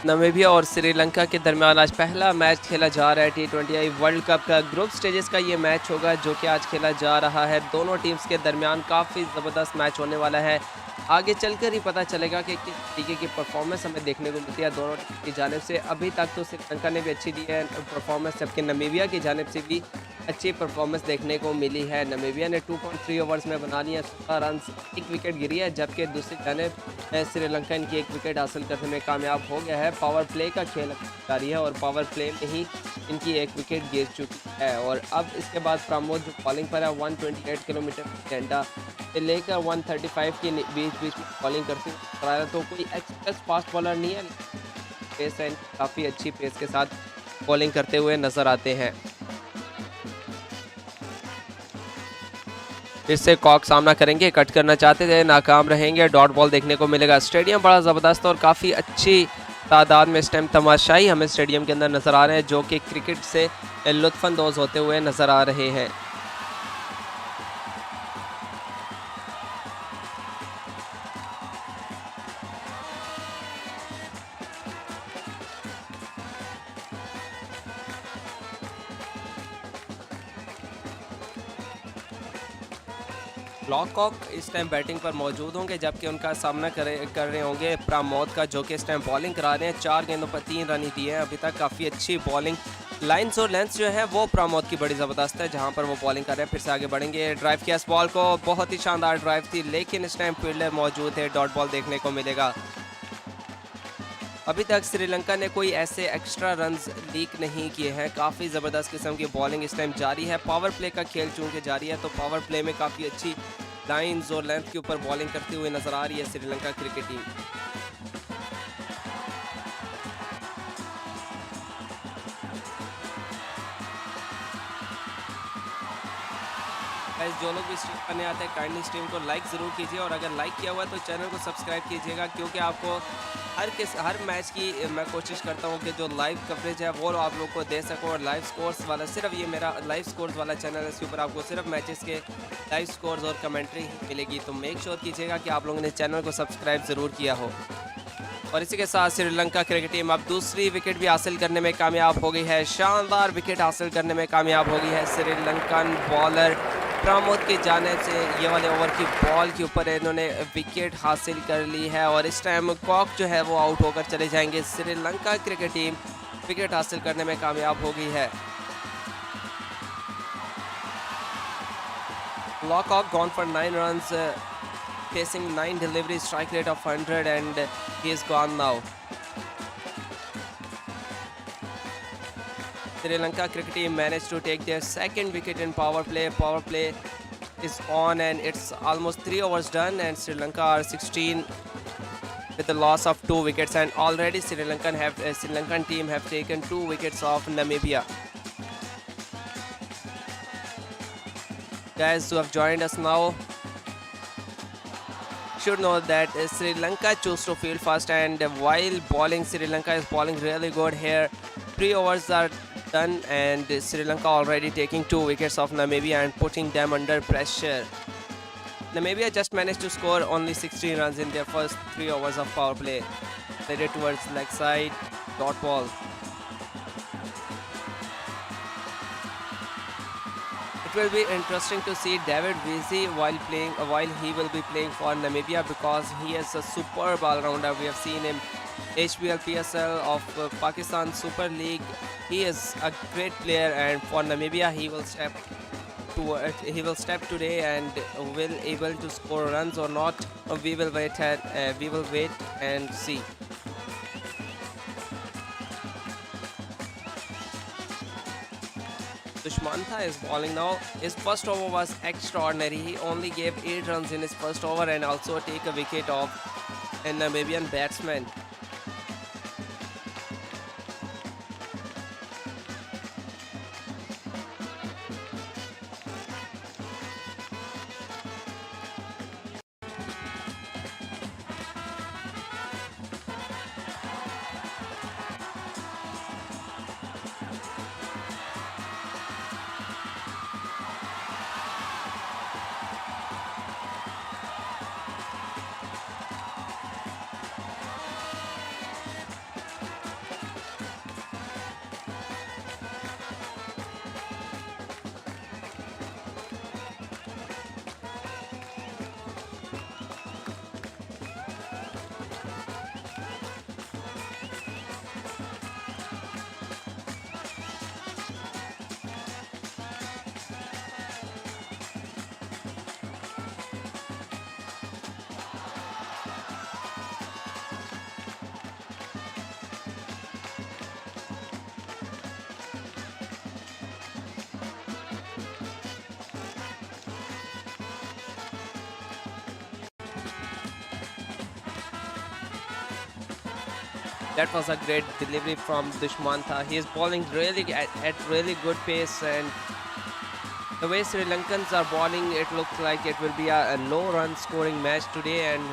Namibia और श्रीलंका के दरमियान आज पहला मैच खेला जा रहा है T20 वर्ल्ड कप का ग्रुप स्टेजेस का ये मैच होगा जो कि आज खेला जा रहा है। दोनों टीम्स के दरमियान काफ़ी ज़बरदस्त मैच होने वाला है। आगे चलकर ही पता चलेगा कि किस तरीके की परफॉर्मेंस हमें देखने को मिलती है दोनों टीम की जानिब से। अभी तक तो श्रीलंका ने भी अच्छी दी है परफॉर्मेंस, जबकि नामीबिया की जानिब से भी अच्छी परफॉर्मेंस देखने को मिली है। नामीबिया ने 2.3 ओवर्स में बना लिया 16 रन, एक विकेट गिरी है, जबकि दूसरी जानिब श्रीलंका इनकी एक विकेट हासिल करने में कामयाब हो गया है। पावर प्ले का खेल जारी है और पावर प्ले में ही इनकी एक विकेट गिर चुकी है। और अब इसके बाद प्रमोद जो बॉलिंग पर है 128 किलोमीटर घंटा से लेकर 135 के बीच में बॉलिंग करते हुए, तो कोई एक्सप्रेस फास्ट बॉलर नहीं है, पेस है, काफ़ी अच्छी पेस के साथ बॉलिंग करते हुए नजर आते हैं। फिर से कॉक सामना करेंगे, कट करना चाहते थे, नाकाम रहेंगे, डॉट बॉल देखने को मिलेगा। स्टेडियम बड़ा ज़बरदस्त और काफ़ी अच्छी तादाद में इस टाइम तमाशाई हमें स्टेडियम के अंदर नज़र आ रहे हैं, जो कि क्रिकेट से लुत्फ़अंदोज़ होते हुए नज़र आ रहे हैं। लॉकॉक इस टाइम बैटिंग पर मौजूद होंगे, जबकि उनका सामना कर रहे होंगे प्रमोद का, जो कि इस टाइम बॉलिंग करा रहे हैं। 4 गेंदों पर 3 रन ही दिए हैं अभी तक। काफ़ी अच्छी बॉलिंग लाइंस और लेंथ जो है वो प्रमोद की बड़ी ज़बरदस्त है, जहां पर वो बॉलिंग कर रहे हैं। फिर से आगे बढ़ेंगे, ड्राइव किया इस बॉल को, बहुत ही शानदार ड्राइव थी, लेकिन इस टाइम फील्डर मौजूद है, डॉट बॉल देखने को मिलेगा। अभी तक श्रीलंका ने कोई ऐसे एक्स्ट्रा रन्स लीक नहीं किए हैं। काफ़ी ज़बरदस्त किस्म की बॉलिंग इस टाइम जारी है। पावर प्ले का खेल चूँकि जारी है, तो पावर प्ले में काफ़ी अच्छी लाइंस और लेंथ के ऊपर बॉलिंग करते हुए नजर आ रही है श्रीलंका क्रिकेट टीम। जो लोग भी स्ट्रीम करने आते हैं काइंडली स्ट्रीम को लाइक ज़रूर कीजिए, और अगर लाइक किया हुआ है तो चैनल को सब्सक्राइब कीजिएगा, क्योंकि आपको हर मैच की मैं कोशिश करता हूं कि जो लाइव कवरेज है वो आप लोग को दे सकूं। और लाइव स्कोर्स वाला सिर्फ ये मेरा लाइव स्कोर्स वाला चैनल है, इसके ऊपर आपको सिर्फ मैचेस के लाइव स्कोर्स और कमेंट्री ही मिलेगी। तो मेक श्योर कीजिएगा कि आप लोगों ने चैनल को सब्सक्राइब ज़रूर किया हो। और इसी के साथ श्रीलंका क्रिकेट टीम अब दूसरी विकेट भी हासिल करने में कामयाब हो गई है। शानदार विकेट हासिल करने में कामयाब हो गई है श्रीलंकन बॉलर प्रमोद की जानिब से। ये वाले ओवर की बॉल के ऊपर इन्होंने विकेट हासिल कर ली है, और इस टाइम कॉक जो है वो आउट होकर चले जाएंगे। श्रीलंका क्रिकेट टीम विकेट हासिल करने में कामयाब हो गई है। लॉकॉक gone for 9 runs, facing 9 deliveries, strike rate of 100, and he is gone now. Sri Lanka cricket team managed to take their second wicket in power play. Power play is on and it's almost 3 overs done, and Sri Lanka are 16 with the loss of 2 wickets, and already Sri Lankan team have taken 2 wickets off Namibia. Guys who have joined us now should know that Sri Lanka chose to field first, and while bowling, Sri Lanka is bowling really good here. 3 overs are done and Sri Lanka already taking 2 wickets off Namibia and putting them under pressure. Namibia just managed to score only 16 runs in their first 3 overs of power play. Played it towards leg side, dot ball. It will be interesting to see David Weezy while he will be playing for Namibia, because he is a superb all-rounder. We have seen him HBL PSL of Pakistan Super League. He is a great player, and for Namibia he will step today and will able to score runs or not. We will wait and see. Dushmantha is bowling now. His first over was extraordinary. He only gave 8 runs in his first over and also take a wicket of a Namibian batsman. That was a great delivery from Dushmantha. He is bowling really at really good pace, and the way Sri Lankans are bowling, it looks like it will be a low run scoring match today. And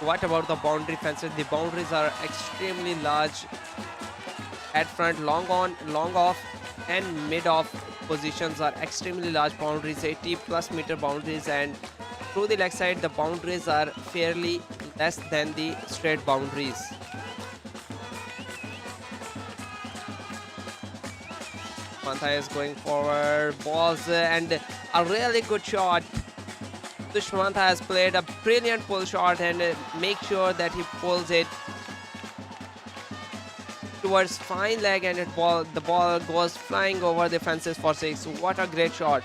what about the boundary fences? The boundaries are extremely large at front, long on, long off, and mid off positions are extremely large boundaries, 80 plus meter boundaries, and through the leg side, the boundaries are fairly less than the straight boundaries. Mantha is going forward, balls, and a really good shot. Dushmantha has played a brilliant pull shot, and make sure that he pulls it towards fine leg, and the ball goes flying over the fences for 6. What a great shot.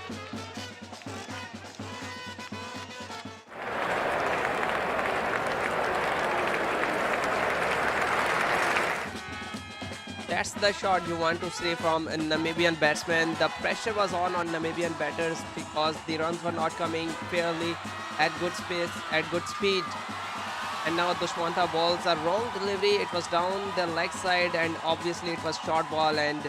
That's the shot you want to see from a Namibian batsman. The pressure was on Namibian batters because the runs were not coming fairly at good space, at good speed. And now Dushmantha bowls a wrong delivery. It was down the leg side, and obviously it was short ball, and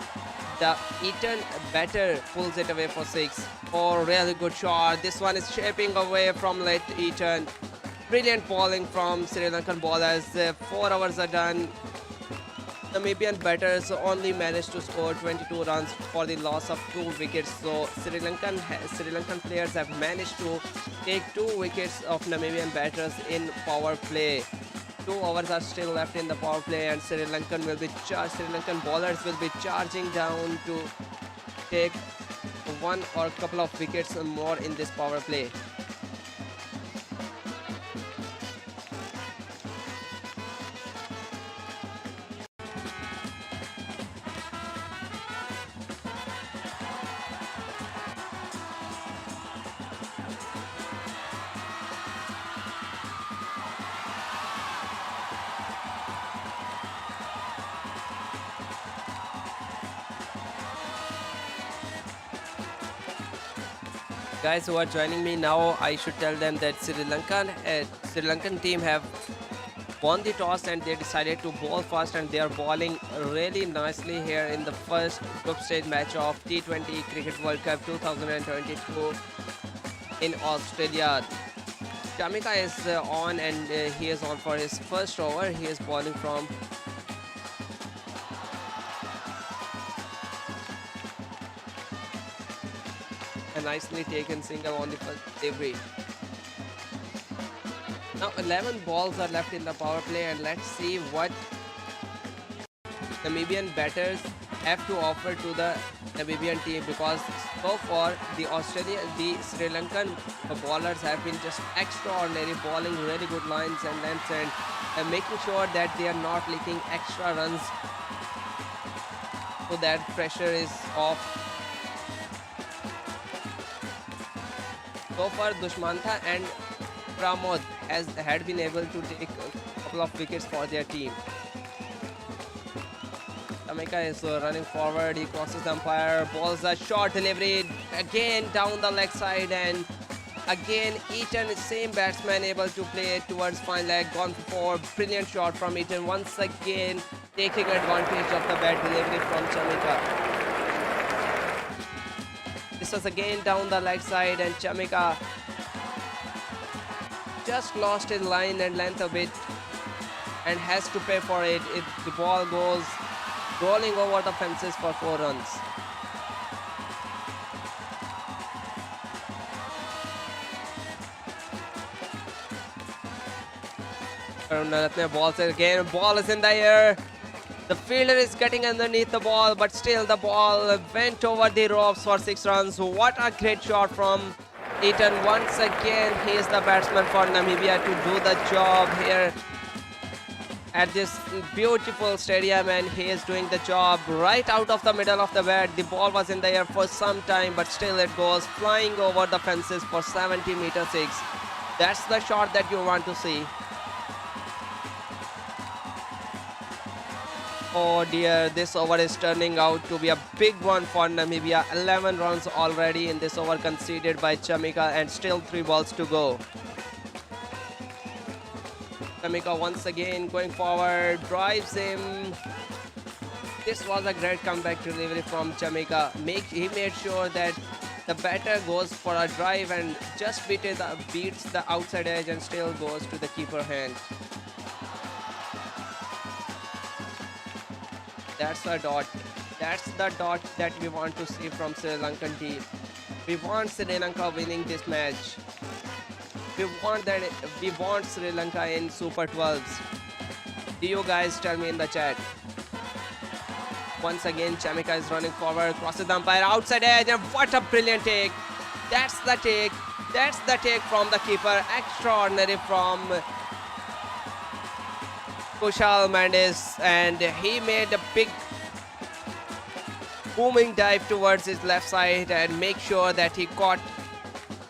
the Eton batter pulls it away for 6. Oh, really good shot. This one is shaping away from late Eton. Brilliant bowling from Sri Lankan bowlers. 4 overs are done. Namibian batters only managed to score 22 runs for the loss of 2 wickets. So Sri Lankan players have managed to take 2 wickets of Namibian batters in power play. 2 overs are still left in the power play, and Sri Lankan bowlers will be charging down to take 1 or couple of wickets more in this power play. Guys who are joining me now, I should tell them that Sri Lankan team have won the toss, and they decided to bowl first, and they are bowling really nicely here in the first group stage match of T20 Cricket World Cup 2022 in Australia. Chamika is on, and he is on for his first over. He is bowling from a nicely taken single on the first delivery. Now 11 balls are left in the power play, and let's see what Namibian batters have to offer to the Namibian team, because so far the Sri Lankan bowlers have been just extraordinary, bowling really good lines and lengths, and making sure that they are not leaking extra runs, so that pressure is off. So far, Dushmantha and Pramod had been able to take a couple of wickets for their team. Chamika is running forward. He crosses the umpire. Balls a short delivery again down the leg side, and again Eton, same batsman, able to play it towards fine leg. Gone for brilliant shot from Eton, once again taking advantage of the bad delivery from Chamika. This was again down the leg side, and Chamika just lost his line and length a bit and has to pay for it if the ball goes rolling over the fences for 4 runs. Balls again, ball is in the air. The fielder is getting underneath the ball, but still the ball went over the ropes for 6 runs. What a great shot from Eton. Once again, he is the batsman for Namibia to do the job here at this beautiful stadium, and he is doing the job right out of the middle of the bat. The ball was in the air for some time, but still it goes flying over the fences for 70 meter 6. That's the shot that you want to see. Oh dear, this over is turning out to be a big one for Namibia. 11 runs already in this over conceded by Chamika, and still 3 balls to go. Jamaica once again going forward, drives him. This was a great comeback delivery from Jamaica. He made sure that the batter goes for a drive and just beats the outside edge and still goes to the keeper hand. That's the dot. That's the dot that we want to see from Sri Lankan team. We want Sri Lanka winning this match. We want Sri Lanka in Super 12s. Do you guys tell me in the chat? Once again, Jamaica is running forward, crosses the umpire, outside edge, and what a brilliant take. That's the take. That's the take from the keeper. Extraordinary from Kushal Mendes, and he made a big booming dive towards his left side and make sure that he caught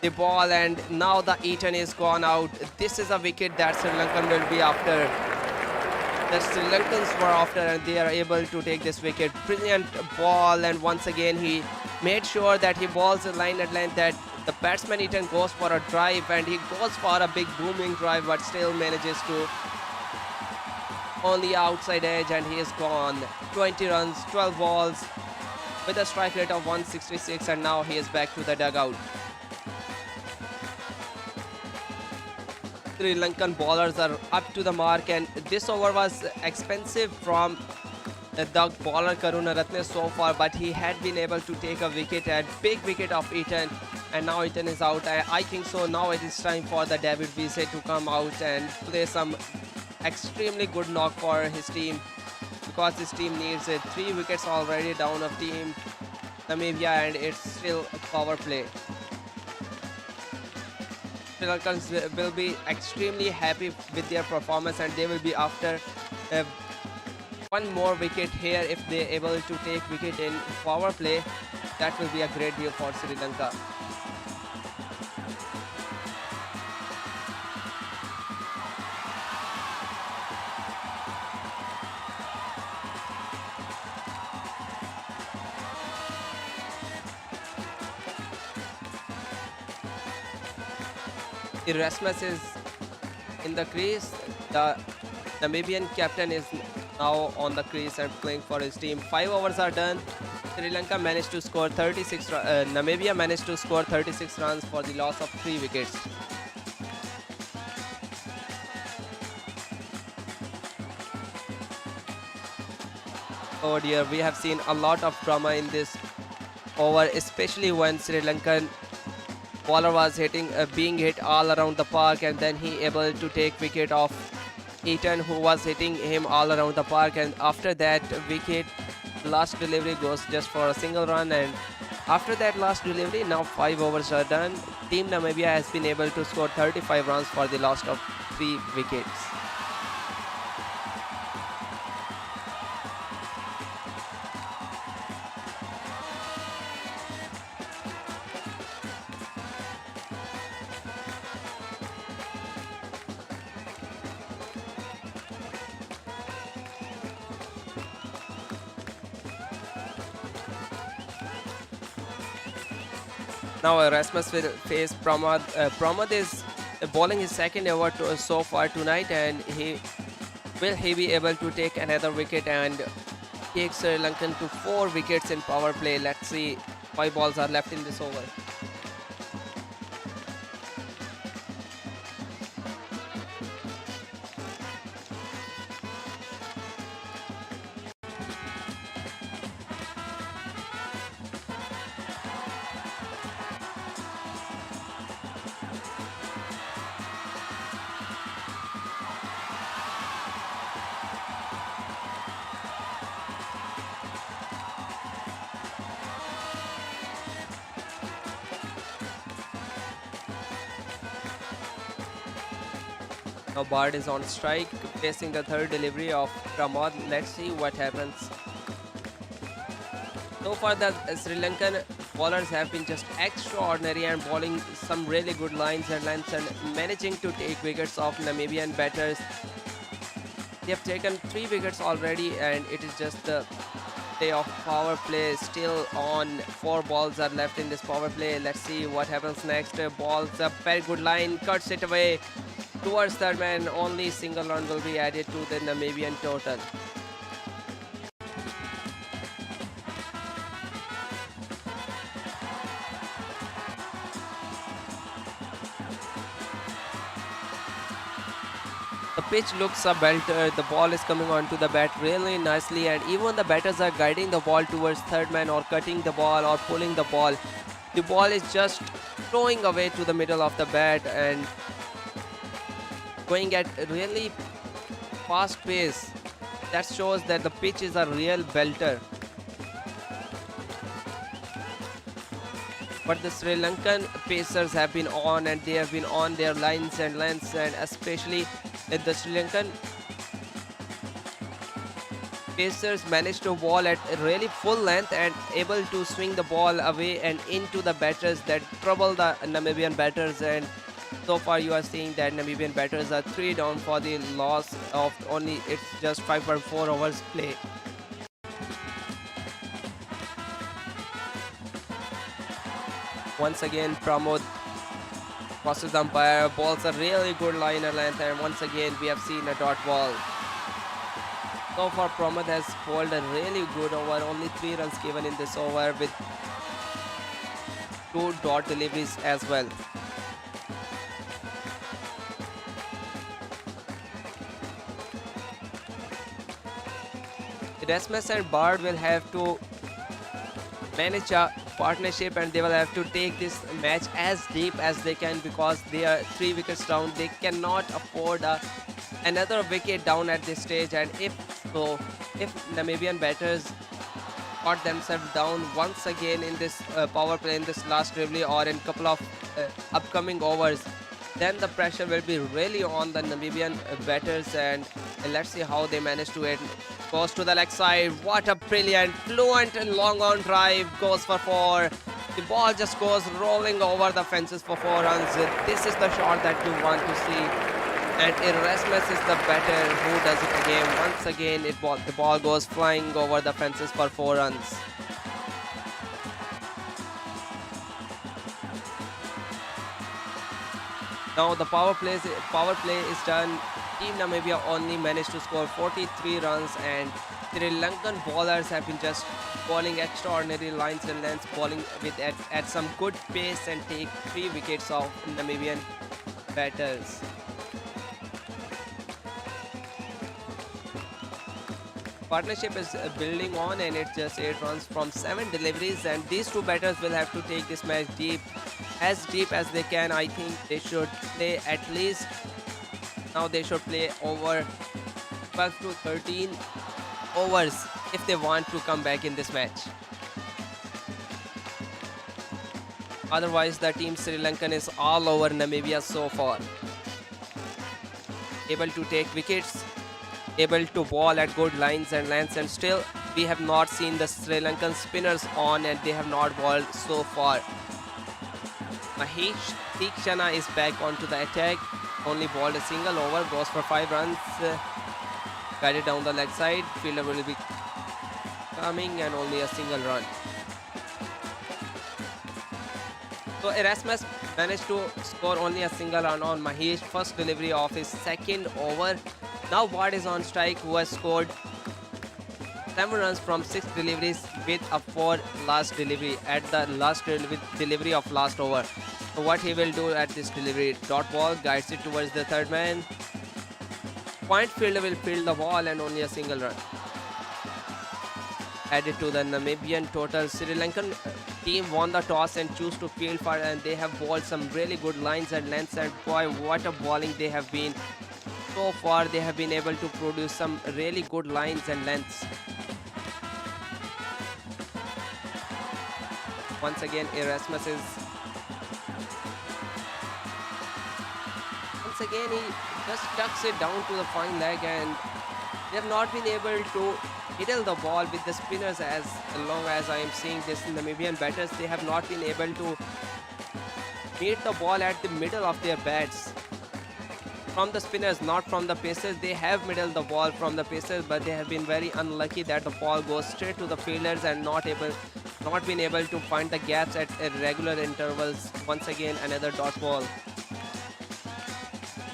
the ball, and now the Eaton is gone out. This is a wicket that Sri Lankan will be after. The Sri Lankans were after, and they are able to take this wicket. Brilliant ball, and once again he made sure that he balls the line at length, that the batsman Eaton goes for a drive, and he goes for a big booming drive but still manages to on the outside edge, and he is gone. 20 runs, 12 balls with a strike rate of 166, and now he is back to the dugout. Sri Lankan bowlers are up to the mark, and this over was expensive from the bowler Karunaratne so far, but he had been able to take a wicket, and big wicket of Eaton, and now Eaton is out. I think so now it is time for the David Vise to come out and play some extremely good knock for his team, because his team needs it. 3 wickets already down of team Namibia, and it's still a power play. Sri Lankans will be extremely happy with their performance, and they will be after one more wicket here. If they are able to take wicket in power play, that will be a great deal for Sri Lanka. Erasmus is in the crease. The Namibian captain is now on the crease and playing for his team. 5 overs are done. Sri Lanka managed to score 36. Namibia managed to score 36 runs for the loss of 3 wickets. Oh dear, we have seen a lot of drama in this over, especially when Sri Lankan bowler was being hit all around the park, and then he able to take wicket of Eaton, who was hitting him all around the park, and after that wicket, last delivery goes just for a single run, and after that last delivery, now 5 overs are done. Team Namibia has been able to score 35 runs for the loss of 3 wickets. Now Erasmus will face Pramod. Pramod is bowling his second over so far tonight, and will he be able to take another wicket and take Sri Lankan to 4 wickets in power play? Let's see. 5 balls are left in this over. Now Bard is on strike, facing the third delivery of Pramod. Let's see what happens. So far, the Sri Lankan bowlers have been just extraordinary and bowling some really good lines and lengths and managing to take wickets off Namibian batters. They have taken 3 wickets already, and it is just the day of power play still on. 4 balls are left in this power play. Let's see what happens next. Balls, a very good line, cuts it away. Towards third man, only single run will be added to the Namibian total. The pitch looks a belter. The ball is coming onto the bat really nicely, and even the batters are guiding the ball towards third man or cutting the ball or pulling the ball. The ball is just throwing away to the middle of the bat and going at really fast pace. That shows that the pitch is a real belter. But the Sri Lankan pacers have been on, and they have been on their lines and lengths, and especially the Sri Lankan pacers managed to bowl at a really full length and able to swing the ball away and into the batters that trouble the Namibian batters. And so far you are seeing that Namibian batters are 3 down for the loss of only, it's just 5.4 overs play. Once again Pramod crosses the umpire, balls a really good liner length, and once again we have seen a dot ball. So far Pramod has bowled a really good over, only 3 runs given in this over with 2 dot deliveries as well. Erasmus and Bard will have to manage a partnership, and they will have to take this match as deep as they can, because they are 3 wickets down. They cannot afford another wicket down at this stage, and if Namibian batters got themselves down once again in this power play, in this last delivery or in couple of upcoming overs, then the pressure will be really on the Namibian batters, and let's see how they manage to it. Goes to the leg side. What a brilliant, fluent and long on drive. Goes for 4. The ball just goes rolling over the fences for 4 runs. This is the shot that you want to see. And Erasmus is the batter who does it again. Once again, the ball goes flying over the fences for 4 runs. Now the power play is done. Team Namibia only managed to score 43 runs, and Sri Lankan bowlers have been just bowling extraordinary lines and lengths, bowling with at some good pace and take 3 wickets off Namibian batters. Partnership is building on, and it's just 8 runs from 7 deliveries, and these 2 batters will have to take this match as deep as they can. I think they should play at least, now they should play over 12 to 13 overs if they want to come back in this match. Otherwise the team Sri Lankan is all over Namibia so far. Able to take wickets, able to bowl at good lines and lengths, and still we have not seen the Sri Lankan spinners on, and they have not bowled so far. Mahesh Tikshana is back onto the attack. Only bowled a single over, goes for 5 runs. Guided down the leg side. Fielder will be coming, and only a single run. So Erasmus managed to score only a single run on Mahesh, first delivery of his 2nd over. Now Bard is on strike, who has scored 7 runs from 6 deliveries with a 4 last delivery at the last delivery of last over. So what he will do at this delivery, dot ball, guides it towards the 3rd man. Point fielder will field the ball, and only a single run. Added to the Namibian total. Sri Lankan team won the toss and choose to field for, and they have bowled some really good lines and lengths, and boy, what a bowling they have been. So far they have been able to produce some really good lines and lengths. Once again Erasmus is he just tucks it down to the fine leg, and they have not been able to middle the ball with the spinners. As long as I am seeing this Namibian batters, they have not been able to meet the ball at the middle of their bats. From the spinners, not from the pacers. They have middled the ball from the pacers, but they have been very unlucky that the ball goes straight to the fielders and not been able to find the gaps at irregular intervals. Once again another dot ball.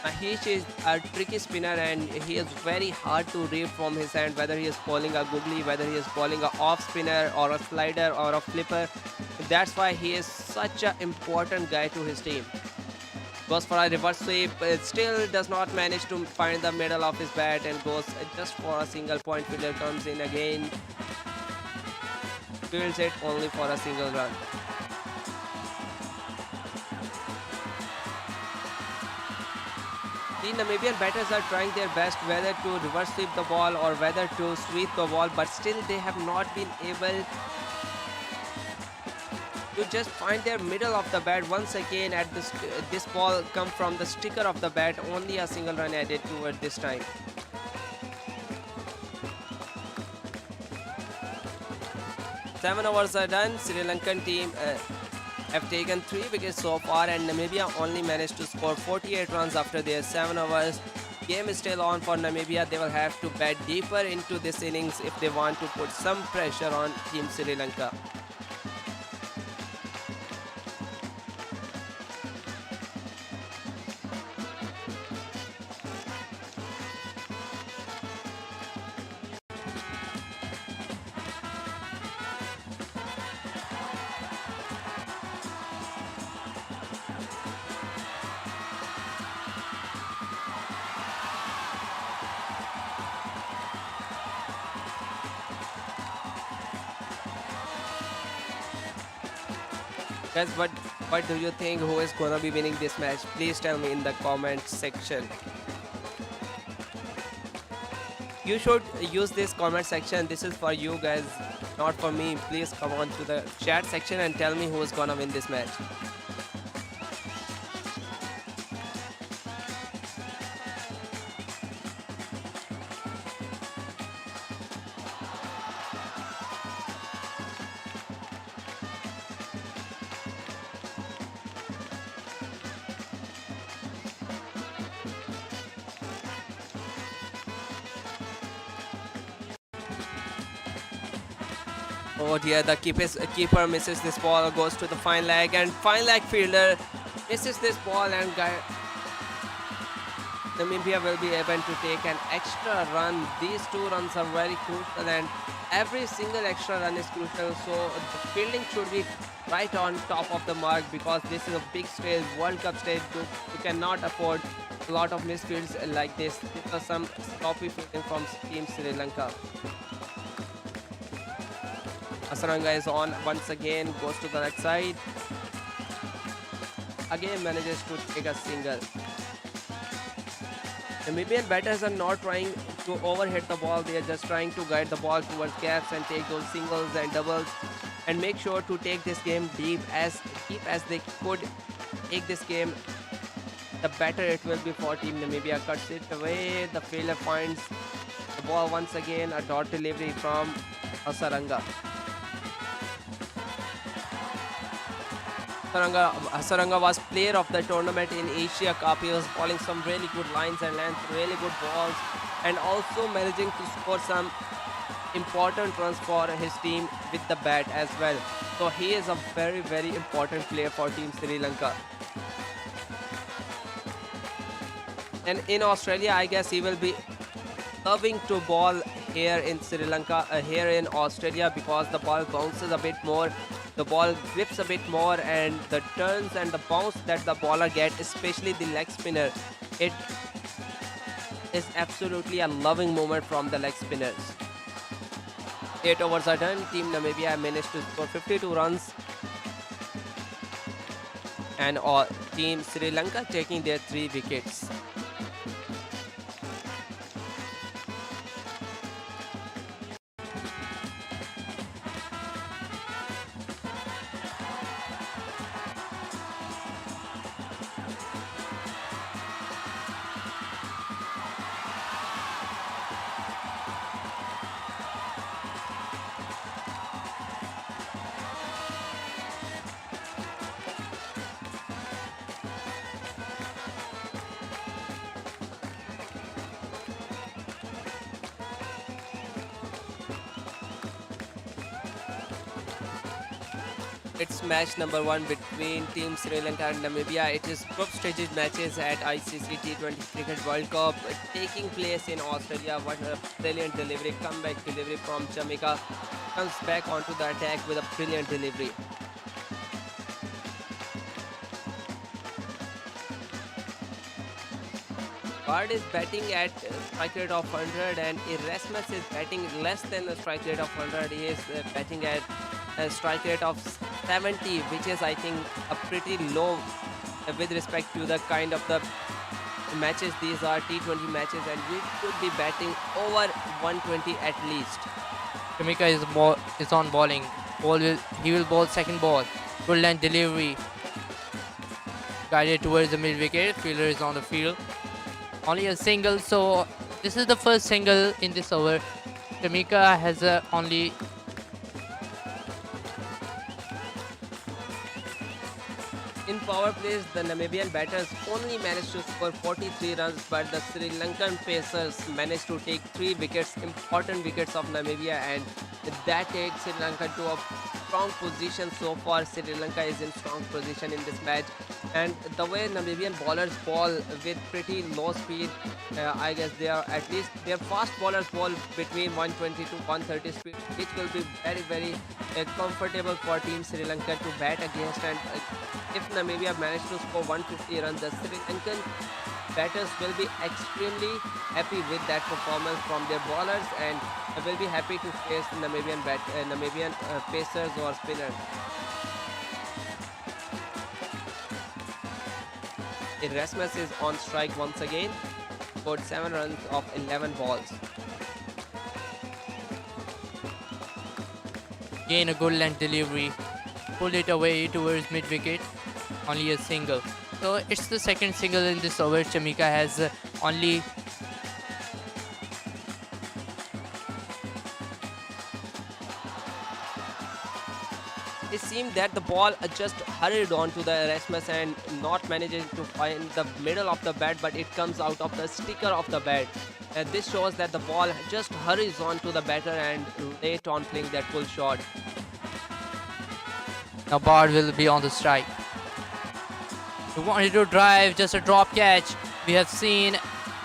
Mahesh is a tricky spinner and he is very hard to read from his hand, whether he is bowling a googly, whether he is bowling a off spinner or a slider or a flipper. That's why he is such an important guy to his team. Goes for a reverse sweep, still does not manage to find the middle of his bat and goes just for a single point. Fielder comes in again, fields it only for a single run. The Namibian batters are trying their best whether to reverse sweep the ball or whether to sweep the ball, but still they have not been able to just find their middle of the bat. Once again at this ball come from the sticker of the bat, only a single run added to it this time. Seven overs are done. Sri Lankan team have taken 3 wickets so far and Namibia only managed to score 48 runs after their 7 overs. Game is still on for Namibia. They will have to bat deeper into this innings if they want to put some pressure on Team Sri Lanka. Guys, what do you think? Who is gonna be winning this match? Please tell me in the comment section. You should use this comment section. This is for you guys, not for me. Please come on to the chat section and tell me who is gonna win this match. Oh dear, the keeper misses this ball, goes to the fine leg, and fine leg fielder misses this ball, and Namibia will be able to take an extra run. These 2 runs are very crucial, and every single extra run is crucial. So the fielding should be right on top of the mark because this is a big stage, World Cup stage. You cannot afford a lot of misfields like this. This was some sloppy fielding from Team Sri Lanka. Hasaranga is on once again, goes to the left side. Again manages to take a single. Namibian batters are not trying to overhit the ball. They are just trying to guide the ball towards gaps and take those singles and doubles and make sure to take this game deep as they could take this game. The better it will be for Team Namibia. Cuts it away. The fielder finds the ball once again. A dot delivery from Hasaranga. Hasaranga was player of the tournament in Asia Cup. He was bowling some really good lines and length, really good balls, and also managing to score some important runs for his team with the bat as well. So he is a very, very important player for Team Sri Lanka. And in Australia, I guess he will be loving to bowl here in Sri Lanka, here in Australia, because the ball bounces a bit more. The ball whips a bit more, and the turns and the bounce that the bowler gets, especially the leg spinner, it is absolutely a loving moment from the leg spinners. 8 overs are done. Team Namibia managed to score 52 runs, and Team Sri Lanka taking their 3 wickets. It's match number one between Team Sri Lanka and Namibia. It is group stages matches at ICC T20 Cricket World Cup taking place in Australia. What a brilliant delivery, comeback delivery from Jamaica. Comes back onto the attack with a brilliant delivery. Bard is batting at strike rate of 100 and Erasmus is batting less than the strike rate of 100. He is batting at a strike rate of 70, which is I think a pretty low with respect to the kind of the matches. These are T20 matches and we should be batting over 120 at least. Jamaica is on bowling. He will bowl second ball. Good length delivery. Guided towards the mid wicket. Fielder is on the field. Only a single, so this is the first single in this over. Jamaica has only in power plays, the Namibian batters only managed to score 43 runs, but the Sri Lankan pacers managed to take 3 wickets, important wickets of Namibia, and that takes Sri Lanka to a strong position. So far, Sri Lanka is in strong position in this match, and the way Namibian bowlers bowl with pretty low speed, I guess they are at least their fast bowlers bowl between 120 to 130 speed, which will be very comfortable for Team Sri Lanka to bat against. And if Namibia managed to score 150 runs, the Sri Lankan batters will be extremely happy with that performance from their bowlers and will be happy to face Namibian pacers or spinners. Erasmus is on strike once again, scored 7 runs of 11 balls. Again a good length delivery. Pulled it away towards mid wicket. Only a single. So it's the second single in this over. Jamaica has only It seemed that the ball just hurried on to the Erasmus and not managing to find the middle of the bat, but it comes out of the sticker of the bat. This shows that the ball just hurries on to the batter and late on playing that full shot. now Bard will be on the strike. He wanted to drive, just a drop catch. We have seen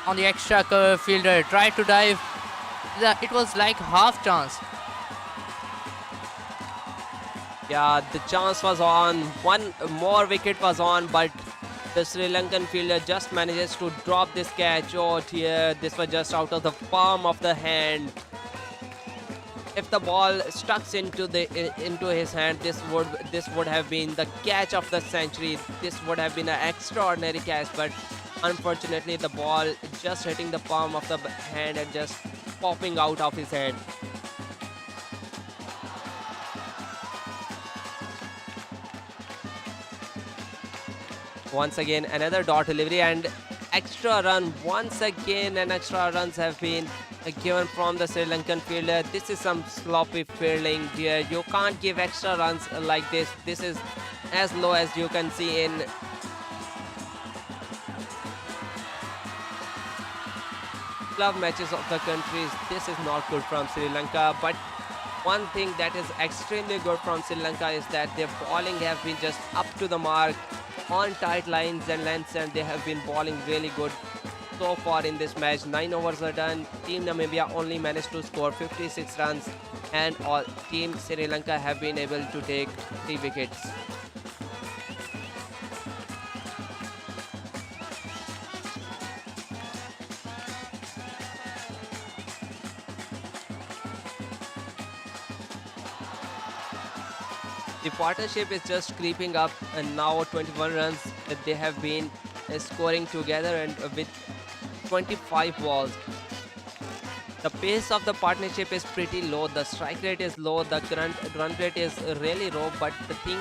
on the extra curve, fielder tried to dive. It was like half chance. Yeah, the chance was on. One more wicket was on, but the Sri Lankan fielder just manages to drop this catch. Oh dear, this was just out of the palm of the hand. If the ball stuck into his hand, this would have been the catch of the century. This would have been an extraordinary catch, but unfortunately the ball just hitting the palm of the hand and just popping out of his hand. Once again another dot delivery and extra run. Once again an extra runs have been given from the Sri Lankan fielder. This is some sloppy fielding, dear. You can't give extra runs like this. This is as low as you can see in club matches of the countries. This is not good from Sri Lanka, but one thing that is extremely good from Sri Lanka is that their bowling have been just up to the mark on tight lines and lengths, and they have been bowling really good so far in this match. 9 overs are done. Team Namibia only managed to score 56 runs and all Team Sri Lanka have been able to take 3 wickets. The partnership is just creeping up, and now 21 runs that they have been scoring together, and with 25 balls. The pace of the partnership is pretty low. The strike rate is low. The current run rate is really low. But the thing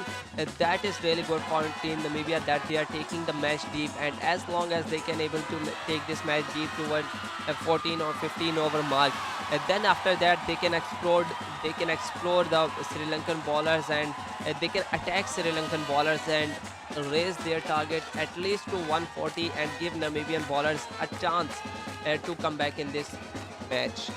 that is really good for Team Namibia, that they are taking the match deep, and as long as they can able to take this match deep towards a 14 or 15 over mark, and then after that they can explore the Sri Lankan bowlers, and they can attack Sri Lankan bowlers and raise their target at least to 140 and give Namibian bowlers a chance to come back in this match.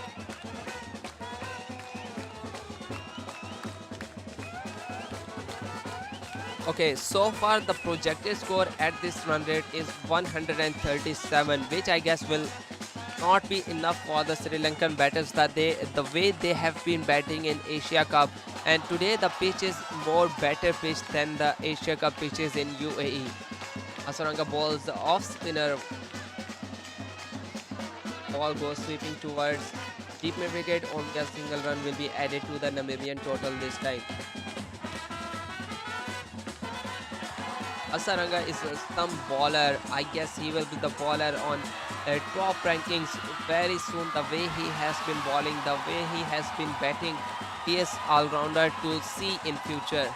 Okay, so far the projected score at this run rate is 137, which I guess will not be enough for the Sri Lankan batters the way they have been batting in Asia Cup, and today the pitch is more better pitch than the Asia Cup pitches in UAE. Hasaranga bowls the off spinner, ball goes sweeping towards deep mid wicket. Only a single run will be added to the Namibian total this time. Hasaranga is some bowler. I guess he will be the bowler on top rankings very soon. The way he has been bowling, the way he has been batting, he is all-rounder to see in future.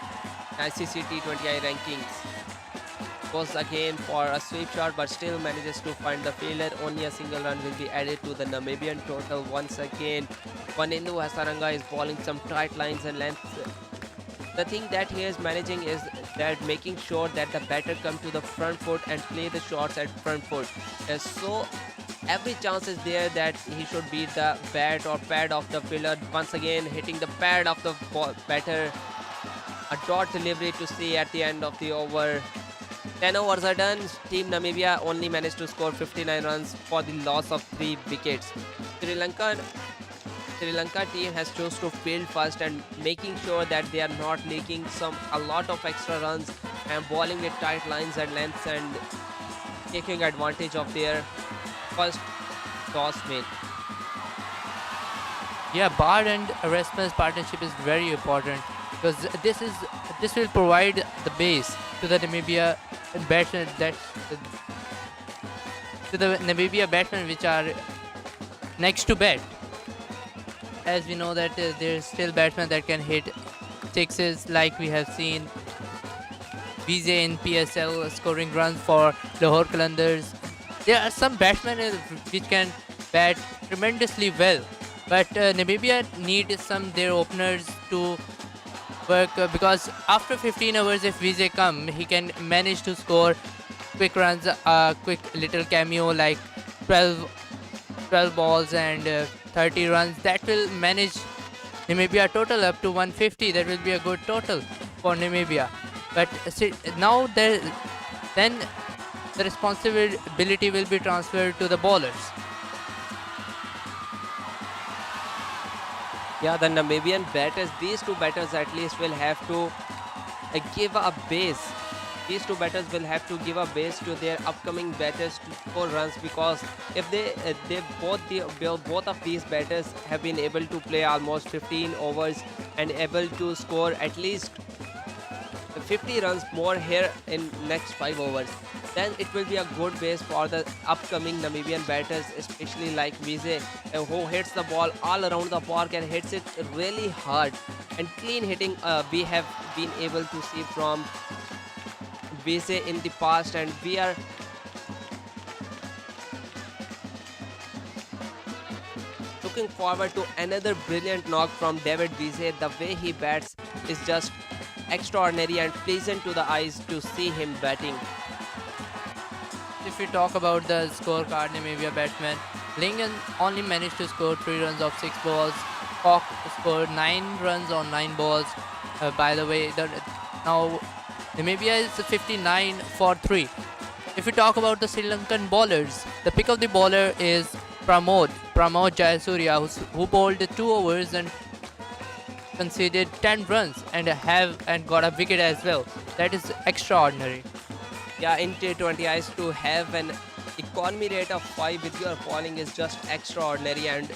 ICC T20I rankings. Goes again for a sweep shot, but still manages to find the fielder. Only a single run will be added to the Namibian total once again. Vanindu Hasaranga is bowling some tight lines and lengths. The thing that he is managing is that making sure that the batter come to the front foot and play the shots at front foot. So every chance is there that he should beat the bat or pad of the fielder. Once again hitting the pad of the batter. A dot delivery to see at the end of the over. 10 overs are done. Team Namibia only managed to score 59 runs for the loss of 3 wickets. Sri Lanka team has chose to field first and making sure that they are not leaking a lot of extra runs and bowling with tight lines and lengths and taking advantage of their first toss win. Yeah, Bard and Erasmus partnership is very important because this will provide the base to the Namibia batsmen which are next to bat. As we know that there's still batsmen that can hit sixes, like we have seen VJ in PSL scoring runs for Lahore Qalandars. There are some batsmen which can bat tremendously well, but Namibia needs their openers to work because after 15 overs if VJ come, he can manage to score quick runs, quick little cameo like 12 balls and 30 runs. That will manage Namibia total up to 150. That will be a good total for Namibia. But now then the responsibility will be transferred to the bowlers. Yeah, the Namibian batters, these two batters at least will have to give a base. These two batters will have to give a base to their upcoming batters to score runs, because if both of these batters have been able to play almost 15 overs and able to score at least 50 runs more here in next 5 overs, then it will be a good base for the upcoming Namibian batters, especially like Vijay, who hits the ball all around the park and hits it really hard. And clean hitting we have been able to see from Vijay in the past, and we are looking forward to another brilliant knock from David Vijay. The way he bats is just extraordinary and pleasant to the eyes to see him batting. If we talk about the scorecard, Namibia batsman, Lingen only managed to score 3 runs off 6 balls. Kok scored 9 runs on 9 balls. By the way, now Namibia is 59 for 3. If we talk about the Sri Lankan bowlers, the pick of the bowler is Pramod Jayasuriya, who bowled 2 overs and conceded 10 runs and got a wicket as well. That is extraordinary. Yeah, in T20Is to have an economy rate of 5 with your bowling is just extraordinary. And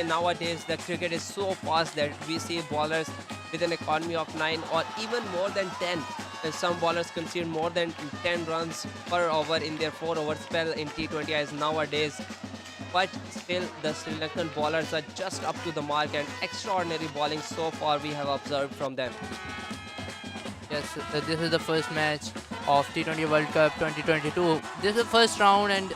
nowadays the cricket is so fast that we see bowlers with an economy of 9 or even more than 10. Some bowlers concede more than 10 runs per over in their 4-over spell in T20Is nowadays. But still the Sri Lankan bowlers are just up to the mark, and extraordinary bowling so far we have observed from them. Yes, this is the first match of T20 World Cup 2022. This is the first round, and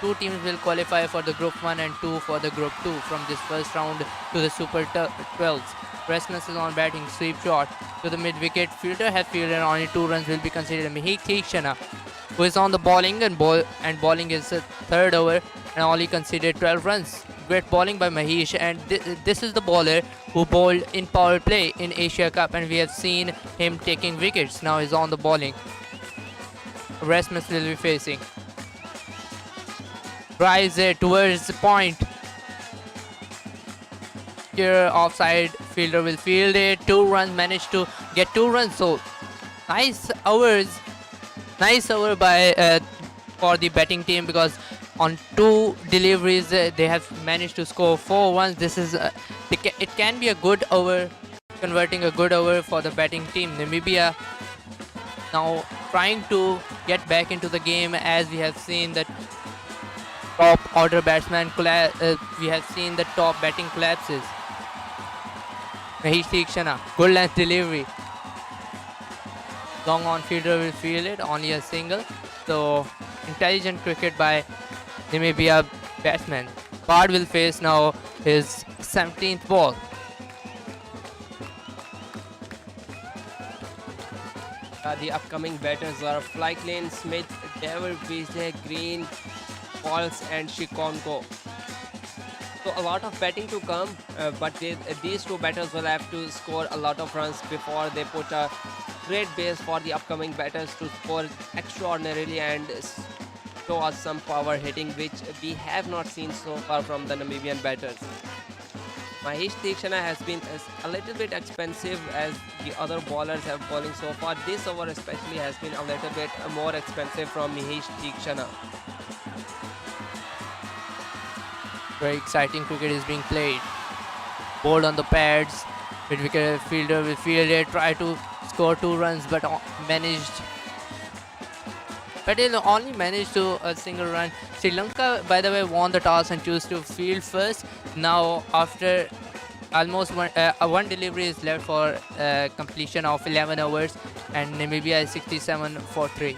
2 teams will qualify for the Group 1 and 2 for the Group 2 from this first round to the Super 12s. Rasmus is on batting, sweep shot to the mid-wicket. Fielder has fielded, and only 2 runs will be considered. Mihik Theekshana, who is on the bowling and bowling his 3rd over and only conceded 12 runs. great bowling by Mahesh, and this is the bowler who bowled in power play in Asia Cup, and we have seen him taking wickets. Now he's on the bowling. Rasmus will be facing. Drives it towards the point. Here offside, fielder will field it. 2 runs, managed to get 2 runs. So nice over by for the batting team, because on 2 deliveries they have managed to score 4 runs. This is it can be a good over, converting a good over for the batting team. Namibia now trying to get back into the game, as we have seen that top order batsman we have seen the top batting collapses. Mahesh Tikshana, good length delivery. Long on, fielder will field it, only a single. So intelligent cricket by Namibia batsman. Bard will face now his 17th ball. The upcoming batters are Flyklane, Smith, Dever, Vijay, Green, Pauls and Shikonko. So a lot of batting to come, but these 2 batters will have to score a lot of runs before they put a great base for the upcoming batters to score extraordinarily and show us some power hitting, which we have not seen so far from the Namibian batters. Mahesh Tikshana has been a little bit expensive, as the other bowlers have bowling so far. This over especially has been a little bit more expensive from Mahesh Tikshana. Very exciting cricket is being played. Bowled on the pads. Mid-wicket fielder will field it, try to score 2 runs, but managed. But he'll only managed to a single run. Sri Lanka, by the way, won the toss and chose to field first. Now, after almost one delivery is left for completion of 11 overs, and Namibia is 67 for 3.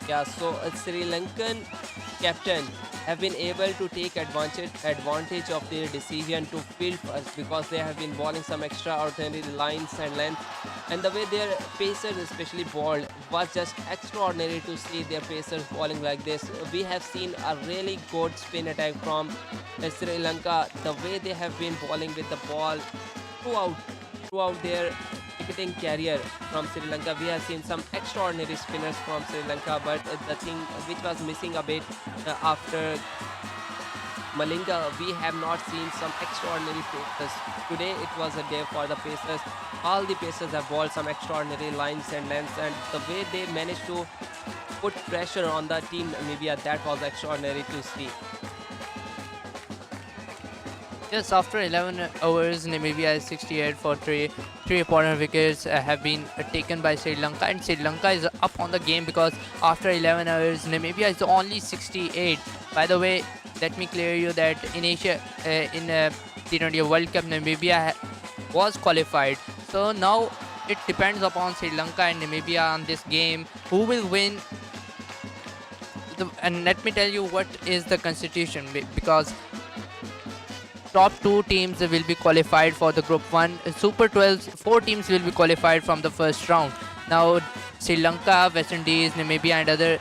Yeah, so Sri Lankan captain have been able to take advantage of their decision to field first, because they have been bowling some extraordinary lines and length, and the way their pacers especially bowled was just extraordinary to see their pacers bowling like this. We have seen a really good spin attack from Sri Lanka. The way they have been bowling with the ball throughout their cricketing career from Sri Lanka, we have seen some extraordinary spinners from Sri Lanka, but the thing which was missing a bit after Malinga, we have not seen some extraordinary pacers. Today it was a day for the pacers. All the pacers have bowled some extraordinary lines and lengths, and the way they managed to put pressure on the team Namibia, that was extraordinary to see. Yes, after 11 overs, Namibia is 68 for 3. 3 important wickets have been taken by Sri Lanka, and Sri Lanka is up on the game, because after 11 overs, Namibia is only 68. By the way, let me clear you that in Asia, in T20 World Cup, Namibia was qualified. So now it depends upon Sri Lanka and Namibia on this game, who will win. And let me tell you what is the constitution, because top 2 teams will be qualified for the Group 1. Super 12, 4 teams will be qualified from the first round. Now, Sri Lanka, West Indies, Namibia and other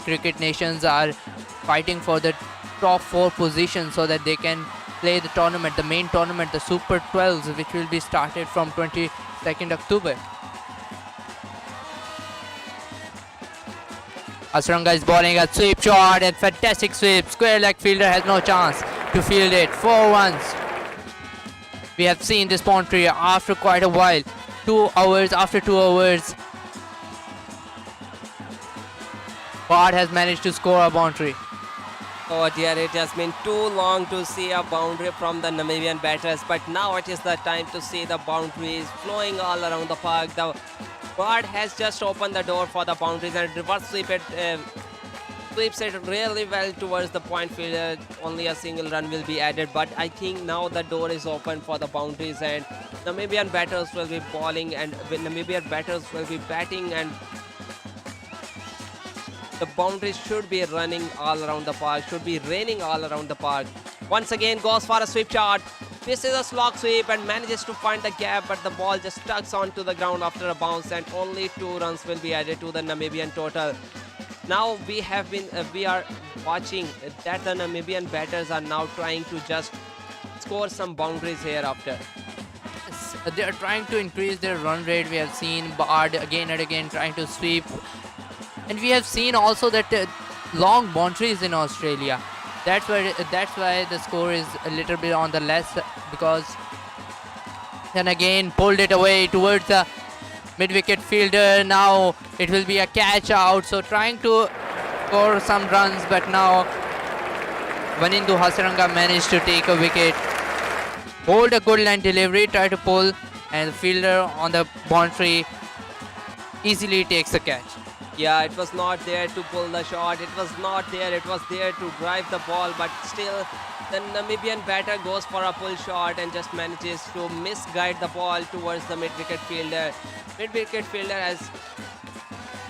cricket nations are fighting for the top 4 positions, so that they can play the tournament, the main tournament, the Super 12s, which will be started from 22nd October. Asranga is bowling a sweep shot, and fantastic sweep. Square leg fielder has no chance to field it. 4 runs. We have seen this boundary after quite a while. 2 hours, after 2 hours, Bard has managed to score a boundary. Oh dear, it has been too long to see a boundary from the Namibian batters, but now it is the time to see the boundaries flowing all around the park. The Bard has just opened the door for the boundaries, and reverse sweeps it really well towards the point fielder. Only a single run will be added, but I think now the door is open for the boundaries, and Namibian batters will be bowling, and Namibian batters will be batting, and the boundaries should be running all around the park, should be raining all around the park. Once again goes for a sweep shot. This is a slog sweep and manages to find the gap, but the ball just tucks onto the ground after a bounce, and only 2 runs will be added to the Namibian total. Now we are watching that the Namibian batters are now trying to just score some boundaries hereafter. Yes, they are trying to increase their run rate. We have seen Bard again and again trying to sweep, and we have seen also that long boundaries in Australia. That's why the score is a little bit on the less, because then again pulled it away towards the mid-wicket fielder. Now it will be a catch out. So trying to score some runs, but now Vanindu Hasaranga managed to take a wicket. Hold a good line delivery, try to pull, and the fielder on the boundary easily takes the catch. Yeah, it was not there to pull the shot. It was not there. It was there to drive the ball, but still the Namibian batter goes for a pull shot and just manages to misguide the ball towards the mid-wicket fielder. Mid-wicket fielder has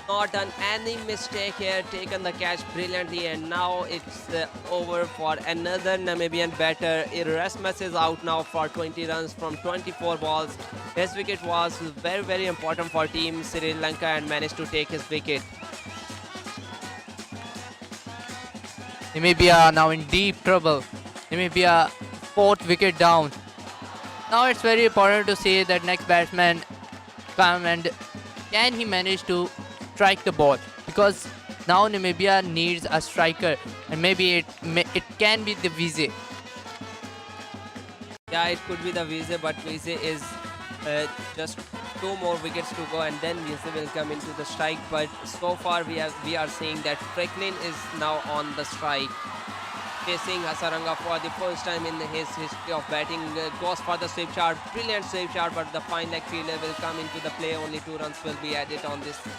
not done any mistake here, taken the catch brilliantly, and now it's over for another Namibian batter. Erasmus is out now for 20 runs from 24 balls. His wicket was very, very important for team Sri Lanka and managed to take his wicket. Namibia now in deep trouble. Namibia fourth wicket down. Now it's very important to see that next batsman come and can he manage to strike the ball, because now Namibia needs a striker, and maybe it can be the Vize. Yeah, it could be the Vize, but Vize is just 2 more wickets to go, and then Vize will come into the strike. But so far we are seeing that Franklin is now on the strike, facing Hasaranga for the first time in his history of batting. Goes for the sweep shot, brilliant sweep shot, but the fine leg fielder will come into the play. Only 2 runs will be added on this shot.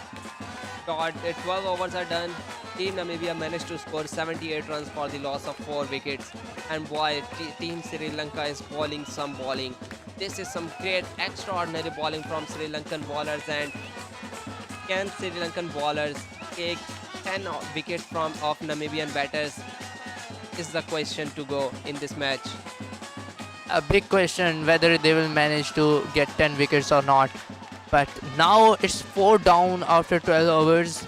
12 overs are done. Team Namibia managed to score 78 runs for the loss of 4 wickets. And boy, Team Sri Lanka is bowling some bowling. This is some great, extraordinary bowling from Sri Lankan bowlers. And can Sri Lankan bowlers take 10 wickets of Namibian batters? Is the question to go in this match. A big question whether they will manage to get 10 wickets or not. But now it's 4 down after 12 overs.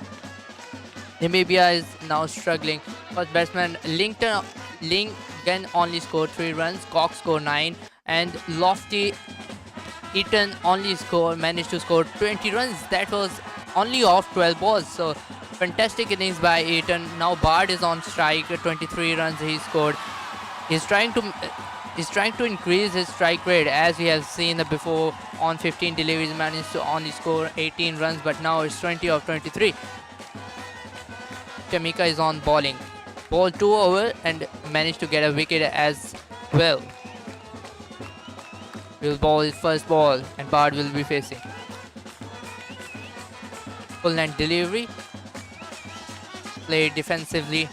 Namibia is now struggling. First batsman Lincoln only scored 3 runs, Cox scored 9, and Lofty Eaton only managed to score 20 runs. That was only off 12 balls. So fantastic innings by Eaton. Now Bard is on strike. 23 runs he scored. He's trying to increase his strike rate, as we have seen before. On 15 deliveries managed to only score 18 runs, but now it's 20 of 23. Jamaica is on bowling. Ball 2 over and managed to get a wicket as well. Will bowl his first ball and Bard will be facing. Full length delivery. Played defensively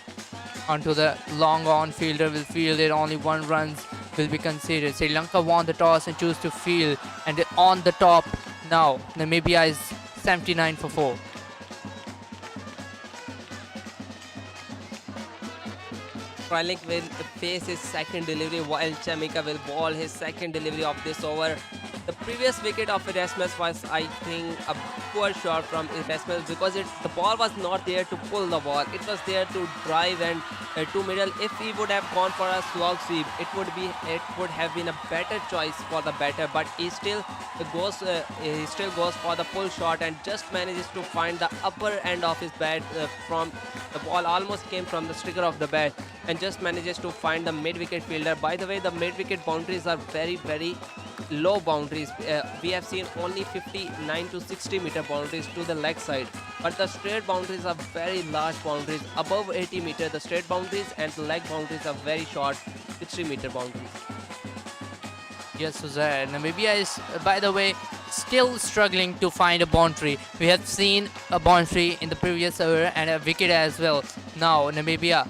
onto the long on. Fielder will field it. Only 1 runs will be considered. Sri Lanka won the toss and choose to field, and on the top now. Namibia is 79 for 4. Freilich will face his second delivery, while Jamaica will ball his second delivery of this over. The previous wicket of Erasmus was, I think, a poor shot from Erasmus, because the ball was not there to pull the ball. It was there to drive and to middle. If he would have gone for a slog sweep, it would have been a better choice for the batter. But he still goes for the pull shot and just manages to find the upper end of his bat. From the ball almost came from the trigger of the bat, and just manages to find the mid-wicket fielder. By the way, the mid-wicket boundaries are very, very low boundaries. We have seen only 59 to 60 meter boundaries to the leg side, but the straight boundaries are very large boundaries, above 80 meter the straight boundaries, and the leg boundaries are very short, 60 meter boundaries. Yes, Suzanne. Namibia is, by the way, still struggling to find a boundary. We have seen a boundary in the previous over and a wicket as well. Now Namibia,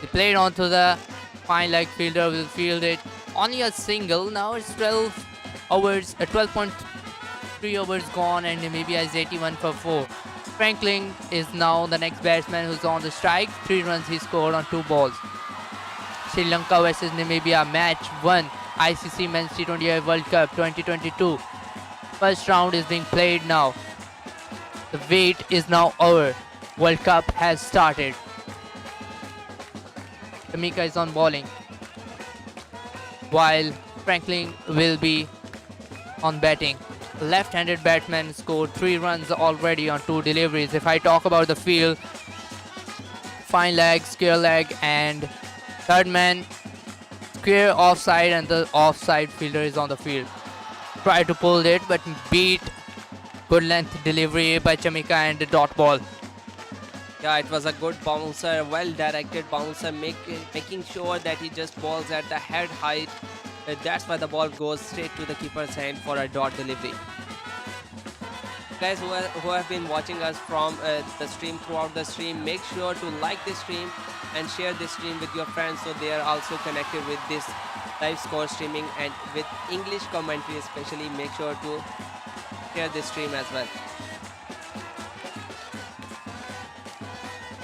they played onto the fine leg fielder, will field it. Only a single. Now it's 12.3 overs gone, and Namibia is 81 for 4. Franklin is now the next batsman who's on the strike. 3 runs he scored on 2 balls. Sri Lanka versus Namibia, match 1, ICC Men's T20 World Cup 2022. First round is being played now. The wait is now over. World Cup has started. Jamaica is on bowling, while Franklin will be on batting. Left-handed batsman scored 3 runs already on 2 deliveries. If I talk about the field, fine leg, square leg, and third man square offside, and the offside fielder is on the field. Try to pull it, but beat. Good length delivery by Jamaica and the dot ball. Yeah, it was a good bouncer, well-directed bouncer, making sure that he just balls at the head height. That's why the ball goes straight to the keeper's hand for a dot delivery. Guys who have been watching us from the stream throughout the stream, make sure to like this stream and share this stream with your friends so they are also connected with this live score streaming, and with English commentary especially. Make sure to share this stream as well.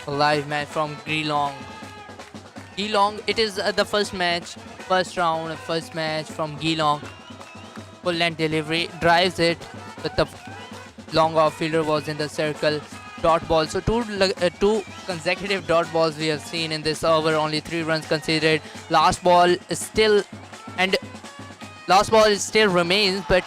A live match from Geelong. Geelong, it is the first match, first round, first match from Geelong. Full length delivery, drives it, but the long off fielder was in the circle. Dot ball. So two consecutive dot balls we have seen in this over. Only 3 runs considered. Last ball is still remains, but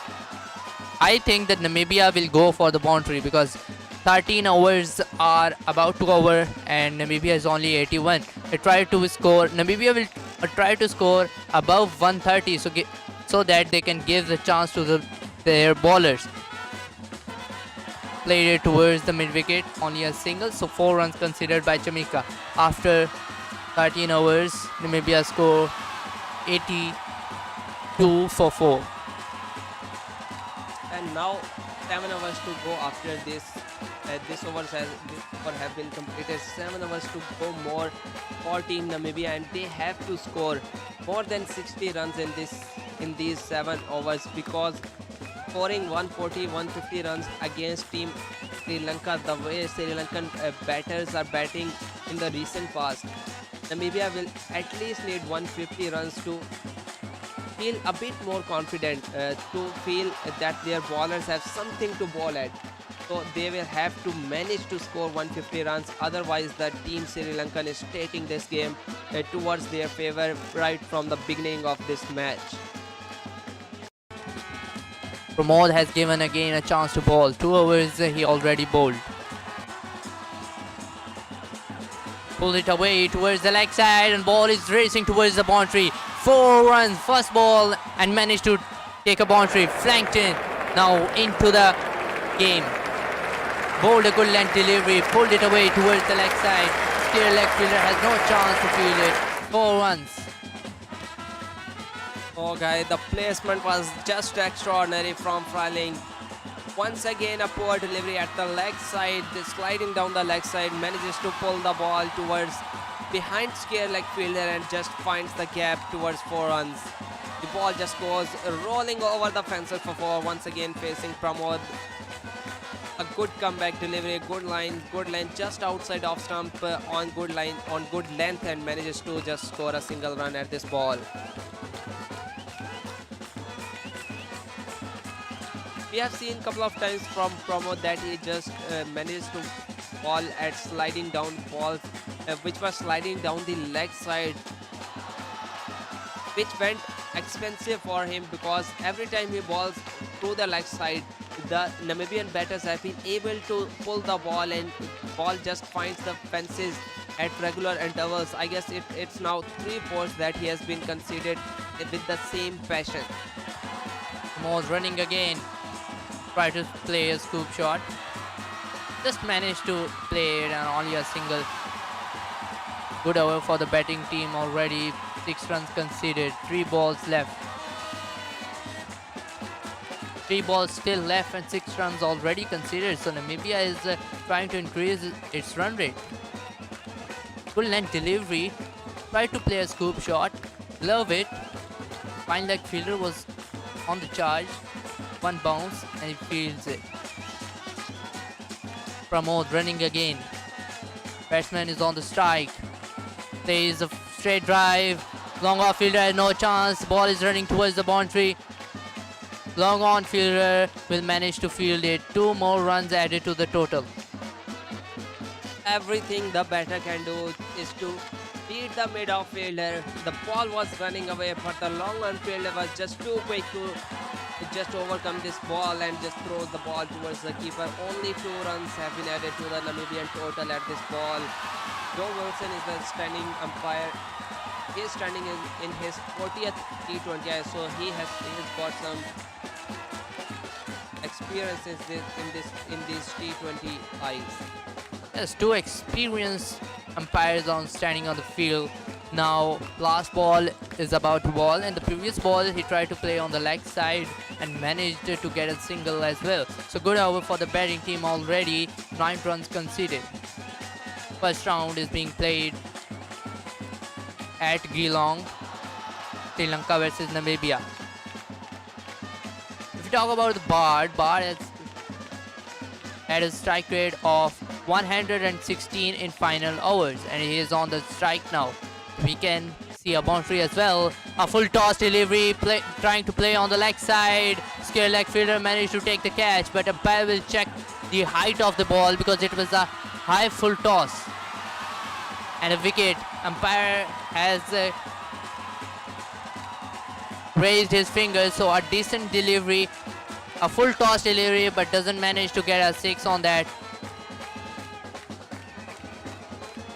I think that Namibia will go for the boundary because 13 overs are about to over and Namibia is only 81. They try to score. Namibia will try to score above 130 so that they can give the chance to their bowlers. Played it towards the mid wicket, only a single, so 4 runs considered by Jamaica. After 13 overs, Namibia score 82 for 4. And now 7 overs to go after this. This over have been completed. 7 overs to go more for Team Namibia, and they have to score more than 60 runs in these 7 overs, because scoring 140, 150 runs against Team Sri Lanka, the way Sri Lankan batters are batting in the recent past, Namibia will at least need 150 runs to feel a bit more confident, to feel that their bowlers have something to bowl at. So they will have to manage to score 150 runs, otherwise the team Sri Lankan is taking this game towards their favor right from the beginning of this match. Pramod has given again a chance to bowl. 2 overs he already bowled. Pulled it away towards the leg side and ball is racing towards the boundary. 4 runs, first ball, and managed to take a boundary. Flanked in, now into the game. Bowled a good length delivery, pulled it away towards the leg side. Steer leg fielder has no chance to field it. 4 runs. Okay, the placement was just extraordinary from Freiling. Once again, a poor delivery at the leg side, sliding down the leg side, manages to pull the ball towards behind square leg fielder and just finds the gap towards 4 runs. The ball just goes rolling over the fences for 4, once again facing Pramod. A good comeback delivery, good line, good length, just outside off stump, on good line, on good length, and manages to just score a single run at this ball. We have seen a couple of times from Pramod that he just managed to ball at sliding down balls, which was sliding down the leg side, which went expensive for him, because every time he balls through the leg side, the Namibian batters have been able to pull the ball and ball just finds the fences at regular intervals. I guess it's now 3 balls that he has been conceded with the same passion. Pramod running again. Try to play a scoop shot. Just managed to play it and only a single. Good over for the batting team already. 6 runs conceded. 3 balls left. 3 balls still left and 6 runs already conceded. So Namibia is trying to increase its run rate. Good length delivery. Try to play a scoop shot. Glove it. Fine leg fielder was on the charge. 1 bounce and he fields it. Pramod running again. Batsman is on the strike. Plays a straight drive. Long off fielder has no chance. Ball is running towards the boundary. Long on fielder will manage to field it. 2 more runs added to the total. Everything the batter can do is to beat the mid outfielder. The ball was running away, but the long on fielder was just too quick to just overcome this ball and just throws the ball towards the keeper. Only 2 runs have been added to the Namibian total at this ball. Joe Wilson is the standing umpire. He is standing in his 40th T20, so he's got some experiences in these T20 eyes. There's two experienced umpires on standing on the field. Now, last ball is about to ball, and the previous ball he tried to play on the leg side and managed to get a single as well. So good over for the batting team already. 9 runs conceded. First round is being played at Geelong, Sri Lanka versus Namibia. If you talk about the Bard has had a strike rate of 116 in final overs, and he is on the strike now. We can see a boundary as well. A full toss delivery, trying to play on the leg side. Square leg fielder managed to take the catch, but umpire will check the height of the ball because it was a high full toss. And a wicket. Umpire has raised his fingers, so a decent delivery. A full toss delivery, but doesn't manage to get a 6 on that.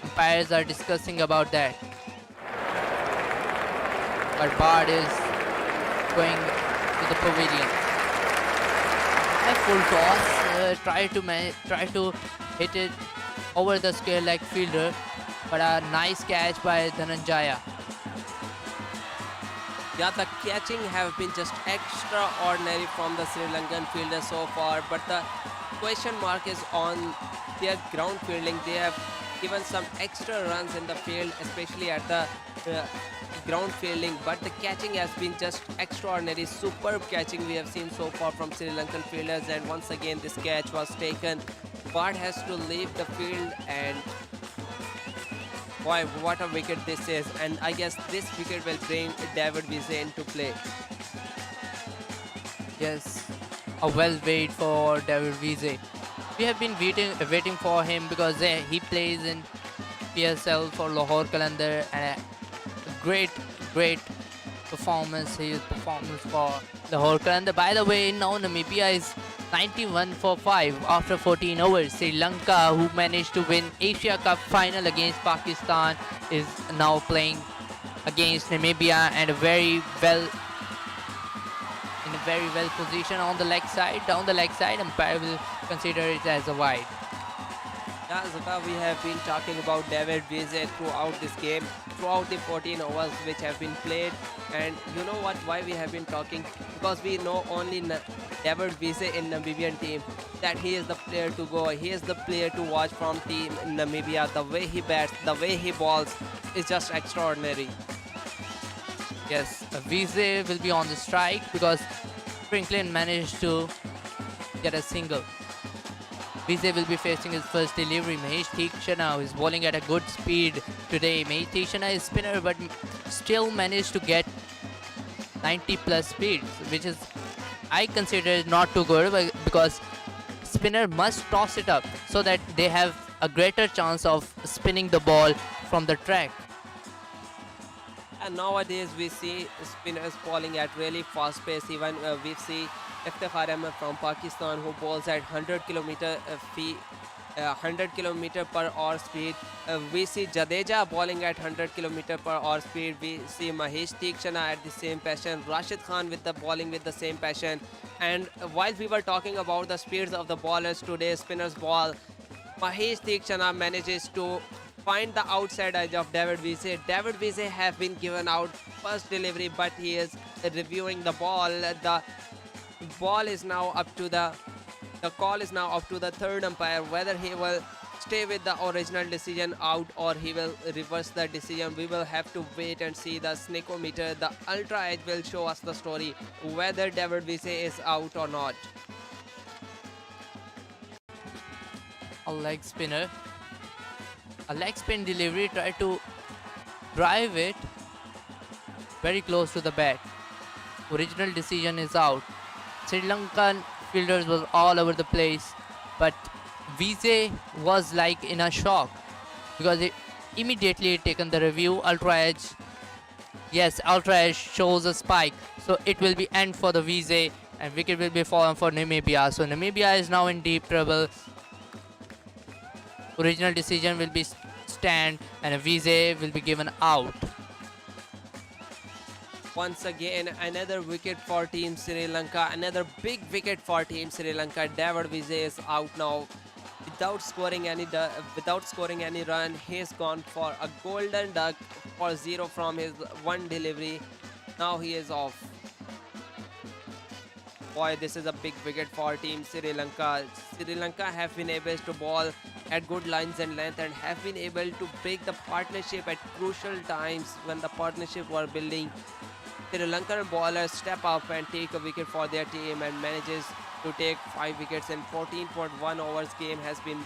Umpires are discussing about that. But Bard is going to the pavilion. A full toss, try to hit it over the square leg fielder, but a nice catch by Dhananjaya. Yeah, the catching have been just extraordinary from the Sri Lankan fielder so far, but the question mark is on their ground fielding. They have given some extra runs in the field, especially at the ground fielding, but the catching has been just extraordinary. Superb catching we have seen so far from Sri Lankan fielders, and once again this catch was taken. Bard has to leave the field, and boy, what a wicket this is, and I guess this wicket will bring David Wiese into play. Yes, a well wait for David Wiese. We have been waiting for him because he plays in PSL for Lahore Qalandar, and a great performance. His performance for Lahore Qalandar. By the way, now Namibia is 91 for 5 after 14 overs. Sri Lanka, who managed to win Asia Cup final against Pakistan, is now playing against Namibia, and very well position on the leg side. Down the leg side, umpire will consider it as a wide. Yeah, Zaka, we have been talking about David Wiese throughout this game, throughout the 14 overs which have been played. And you know what, why we have been talking? Because we know only David Wiese in Namibian team, that he is the player to go. He is the player to watch from team Namibia. The way he bats, the way he balls is just extraordinary. Yes, Wiese will be on the strike because Franklin managed to get a single. Wiese will be facing his first delivery. Mahesh Theekshana is bowling at a good speed today. Mahesh Theekshana is spinner, but still managed to get 90 plus speed, which is, I consider, not too good, because spinner must toss it up so that they have a greater chance of spinning the ball from the track. And nowadays we see spinners bowling at really fast pace. Even we see Iftikhar Ahmed from Pakistan, who bowls at 100 km per hour speed. We see Jadeja bowling at 100 km per hour speed. We see Mahesh Theekshana at the same passion. Rashid Khan with the bowling with the same passion. And while we were talking about the speeds of the bowlers today, spinners ball, Mahesh Theekshana manages to find the outside edge of David Wiese. David Wiese have been given out first delivery, but he is reviewing the ball. The ball is now up to the call is now up to the third umpire, whether he will stay with the original decision out or he will reverse the decision. We will have to wait and see. The sneakometer, the ultra edge, will show us the story whether David Wiese is out or not. A leg spinner. A leg spin delivery, try to drive it very close to the bat. Original decision is out. Sri Lankan fielders was all over the place, but Vijay was like in a shock because it immediately taken the review. Ultra Edge, yes, Ultra Edge shows a spike, so it will be end for the Vijay and wicket will be fallen for Namibia. So Namibia is now in deep trouble. Original decision will be stand and a Vijay will be given out. Once again, another wicket for Team Sri Lanka. Another big wicket for Team Sri Lanka. David Vijay is out now. Without scoring any run, he's gone for a golden duck for 0 from his one delivery. Now he is off. Boy, this is a big wicket for Team Sri Lanka. Sri Lanka have been able to ball at good lines and length and have been able to break the partnership at crucial times when the partnership were building. Sri Lankan bowlers step up and take a wicket for their team and manages to take 5 wickets in 14.1 overs game has been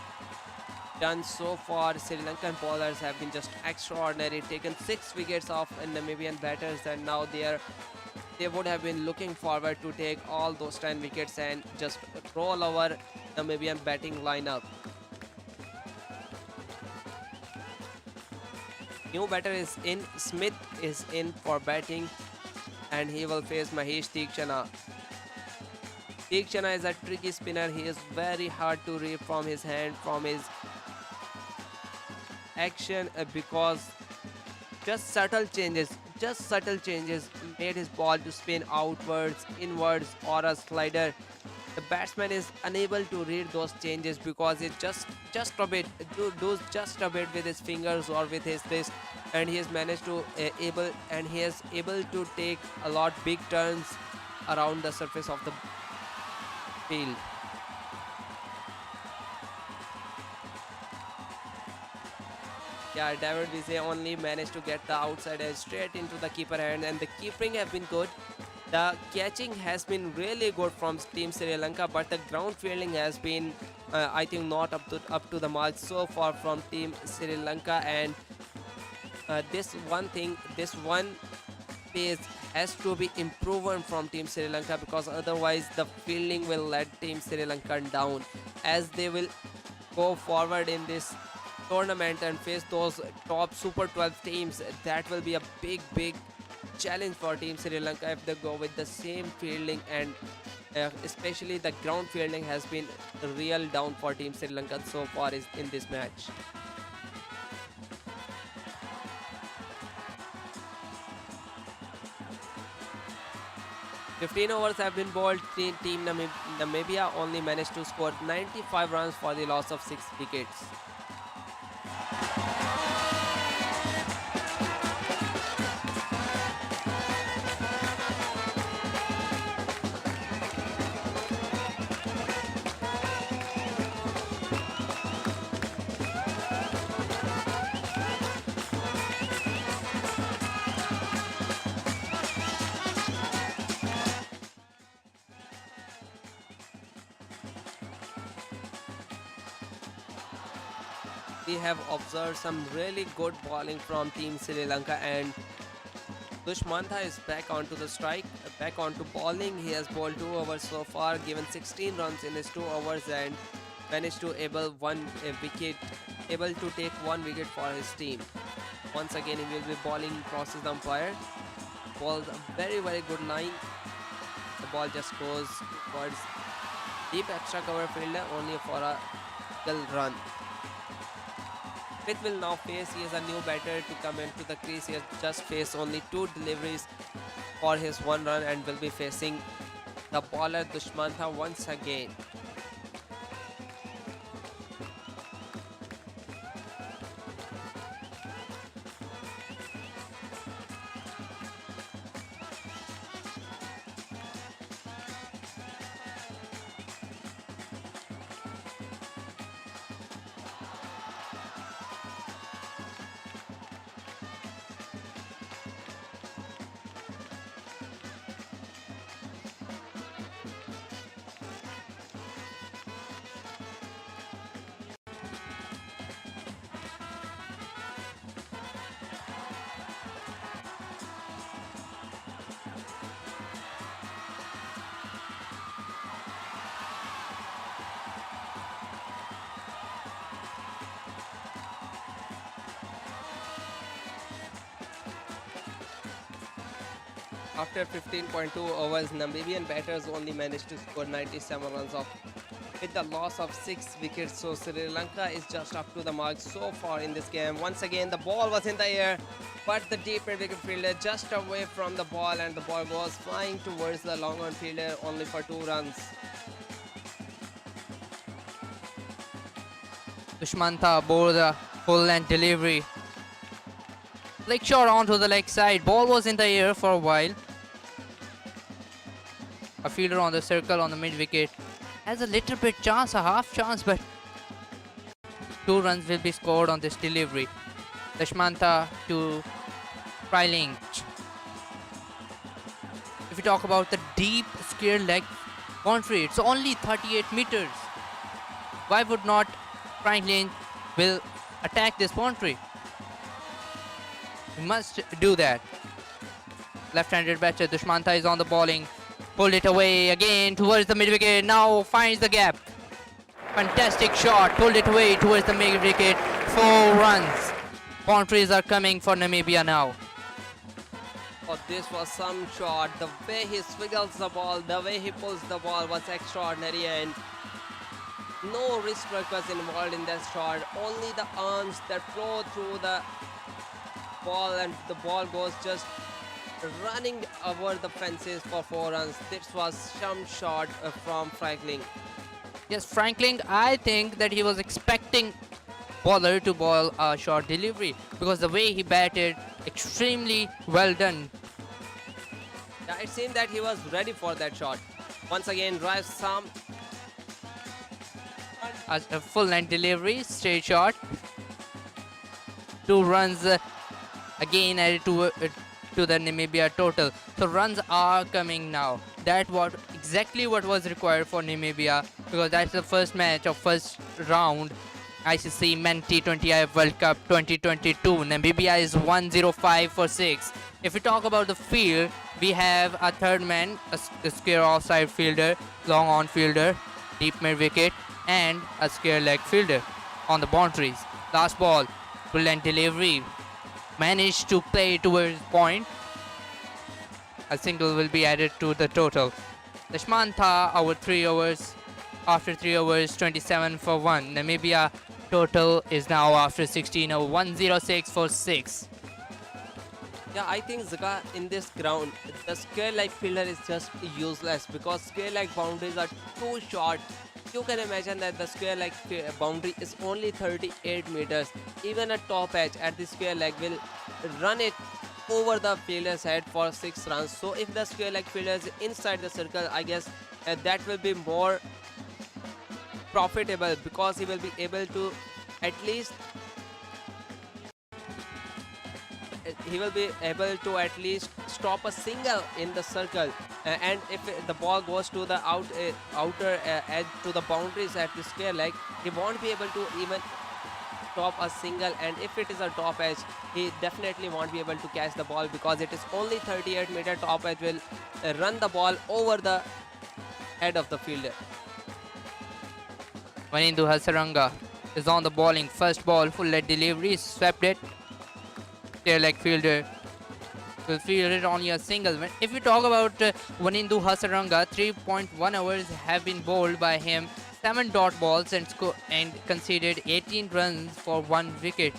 done so far. Sri Lankan bowlers have been just extraordinary, taken 6 wickets off Namibian batters, and now they would have been looking forward to take all those 10 wickets and just roll over Namibian batting lineup. New batter is in, Smith is in for batting and he will face Mahesh Theekshana. Theekshana is a tricky spinner. He is very hard to read from his hand, from his action, because just subtle changes made his ball to spin outwards, inwards or a slider. The batsman is unable to read those changes because it just a bit does just a bit with his fingers or with his wrist, and he has managed to able to take a lot big turns around the surface of the field. Yeah, David Vijay only managed to get the outside edge straight into the keeper hand, and the keeping have been good. The catching has been really good from Team Sri Lanka, but the ground fielding has been, I think, not up to the mark so far from Team Sri Lanka. And this one phase has to be improved from Team Sri Lanka, because otherwise the fielding will let Team Sri Lanka down as they will go forward in this tournament and face those top Super 12 teams. That will be a big challenge for Team Sri Lanka if they go with the same fielding, and especially the ground fielding has been real down for Team Sri Lanka so far in this match. "15 overs have been bowled. Team Namibia only managed to score 95 runs for the loss of 6 wickets. We have observed some really good bowling from Team Sri Lanka, and Dushmantha is back onto the strike, back onto bowling. He has bowled 2 overs so far, given 16 runs in his 2 overs and managed to able to take 1 wicket for his team. Once again, he will be bowling crosses the umpire. Bowls a very good line. The ball just goes towards deep extra cover fielder only for a single run. Smith will now face, he is a new batter to come into the crease. He has just faced only 2 deliveries for his 1 run and will be facing the bowler Dushmantha once again. After 15.2 overs, Namibian batters only managed to score 97 runs off with the loss of 6 wickets. So Sri Lanka is just up to the mark so far in this game. Once again, the ball was in the air, but the deep mid wicket fielder just away from the ball, and the ball was flying towards the long on fielder only for 2 runs. Dushmantha bowled the full length delivery. Leg shot onto the leg side. Ball was in the air for a while. A fielder on the circle on the mid wicket has a little bit chance, a half chance, but 2 runs will be scored on this delivery. Dushmantha to Freiling. If we talk about the deep square leg boundary, it's only 38 meters. Why would not Franklin will attack this boundary? We must do that. Left-handed batter Dushmantha is on the bowling. Pulled it away again towards the mid-wicket. Now finds the gap. Fantastic shot. Pulled it away towards the mid-wicket. 4 runs. Boundaries are coming for Namibia now. Oh, this was some shot. The way he swiggles the ball, the way he pulls the ball was extraordinary, and no wrist work was involved in that shot. Only the arms that flow through the ball, and the ball goes just running over the fences for 4 runs. This was some shot from Franklin. Yes, Franklin, I think that he was expecting bowler to bowl a short delivery because the way he batted, extremely well done. Yeah, it seemed that he was ready for that shot. Once again, drives some. A full length delivery, straight shot. 2 runs again added to the Namibia total. So runs are coming now. That was exactly what was required for Namibia, because that's the first match of first round ICC Men T20I World Cup 2022. Namibia is 105 for 6. If we talk about the field, we have a third man, a square offside fielder, long on fielder, deep mid wicket, and a square leg fielder on the boundaries. Last ball, brilliant delivery, managed to play towards point. A single will be added to the total. Dushmantha after 3 overs 27 for 1. Namibia total is now after 16 over 106 for 6. Yeah, I think Zaka, in this ground, the square-like fielder is just useless because square-like boundaries are too short. You can imagine that the square-like boundary is only 38 meters. Even a top edge at the square-leg will run it over the fielder's head for 6 runs. So if the square-leg fielder is inside the circle, I guess that will be more profitable because he will be able to at least stop a single in the circle, and if the ball goes to the outer edge to the boundaries at the square leg, he won't be able to even stop a single, and if it is a top edge, he definitely won't be able to catch the ball because it is only 38 meter. Top edge will run the ball over the head of the fielder. Vanindu Hasaranga is on the bowling. First ball, full leg delivery, swept it. Square leg fielder will field it only a single. If we talk about Vanindu Hasaranga, 3.1 overs have been bowled by him, 7 dot balls and conceded 18 runs for 1 wicket.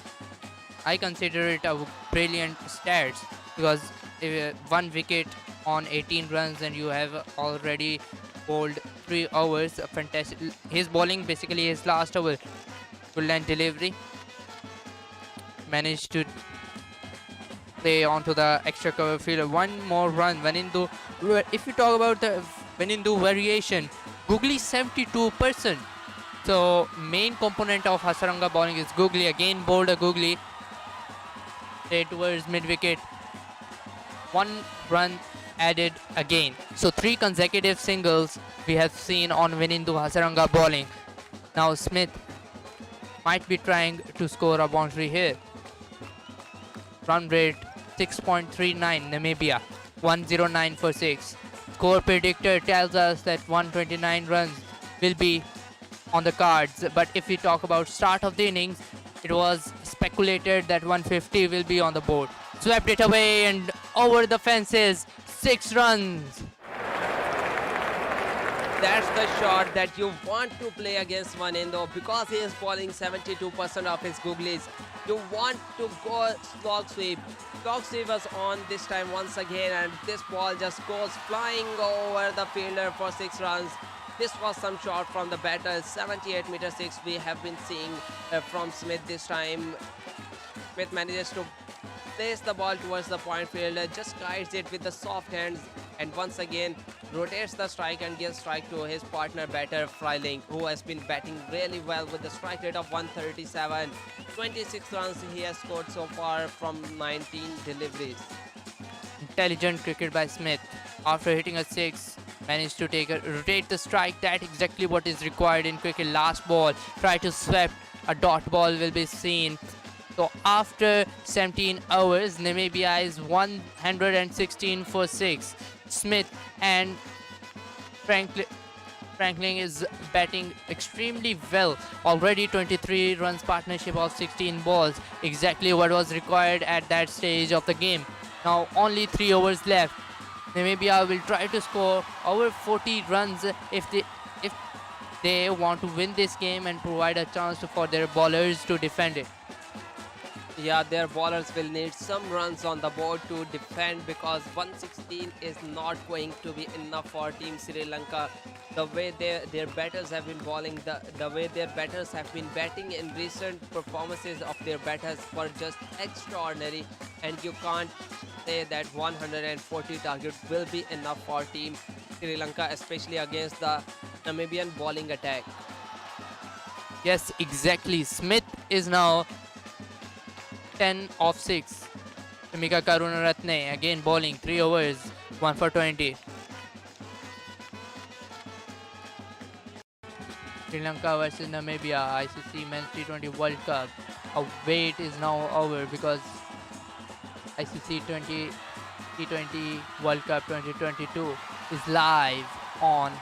I consider it a brilliant stats because if 1 wicket on 18 runs and you have already bowled 3 overs, fantastic. His bowling basically his last over. Full length delivery, managed to play onto the extra cover fielder. 1 more run. Vanindu, if you talk about the Vanindu variation, googly 72%. So main component of Hasaranga bowling is googly. Again bowled a googly, straight towards mid wicket. 1 run added again. So 3 consecutive singles we have seen on Vanindu Hasaranga bowling. Now Smith might be trying to score a boundary here. Run rate 6.39. Namibia 109 for 6. Score predictor tells us that 129 runs will be on the cards, but if we talk about start of the innings, it was speculated that 150 will be on the board. Swept it away and over the fences. 6 runs. That's the shot that you want to play against Vanendo because he is bowling 72% of his googlies. You want to go slog sweep. Slog sweep was on this time once again, and this ball just goes flying over the fielder for 6 runs. This was some shot from the batter. 78 meter 6 we have been seeing from Smith this time. Smith manages to place the ball towards the point fielder, just guides it with the soft hands, and once again rotates the strike and gives strike to his partner batter Freiling, who has been batting really well with the strike rate of 137. 26 runs he has scored so far from 19 deliveries. Intelligent cricket by Smith. After hitting a 6, managed to rotate the strike. That's exactly what is required in cricket. Last ball, try to sweep. A dot ball will be seen. So after 17 hours, Namibia is 116 for 6. Smith and Franklin is batting extremely well. Already 23 runs partnership of 16 balls. Exactly what was required at that stage of the game. Now only 3 overs left. Namibia will try to score over 40 runs if they want to win this game and provide a chance for their bowlers to defend it. Yeah, their bowlers will need some runs on the board to defend because 116 is not going to be enough for Team Sri Lanka. The way their batters have been bowling, the way their batters have been batting in recent performances of their batters were just extraordinary, and you can't say that 140 target will be enough for Team Sri Lanka, especially against the Namibian bowling attack. Yes, exactly. Smith is now 10 of 6. Shamika Karunaratne again bowling 3 overs, 1 for 20. Sri Lanka versus Namibia, ICC Men's T20 World Cup. A wait is now over because ICC T20 World Cup 2022 is live on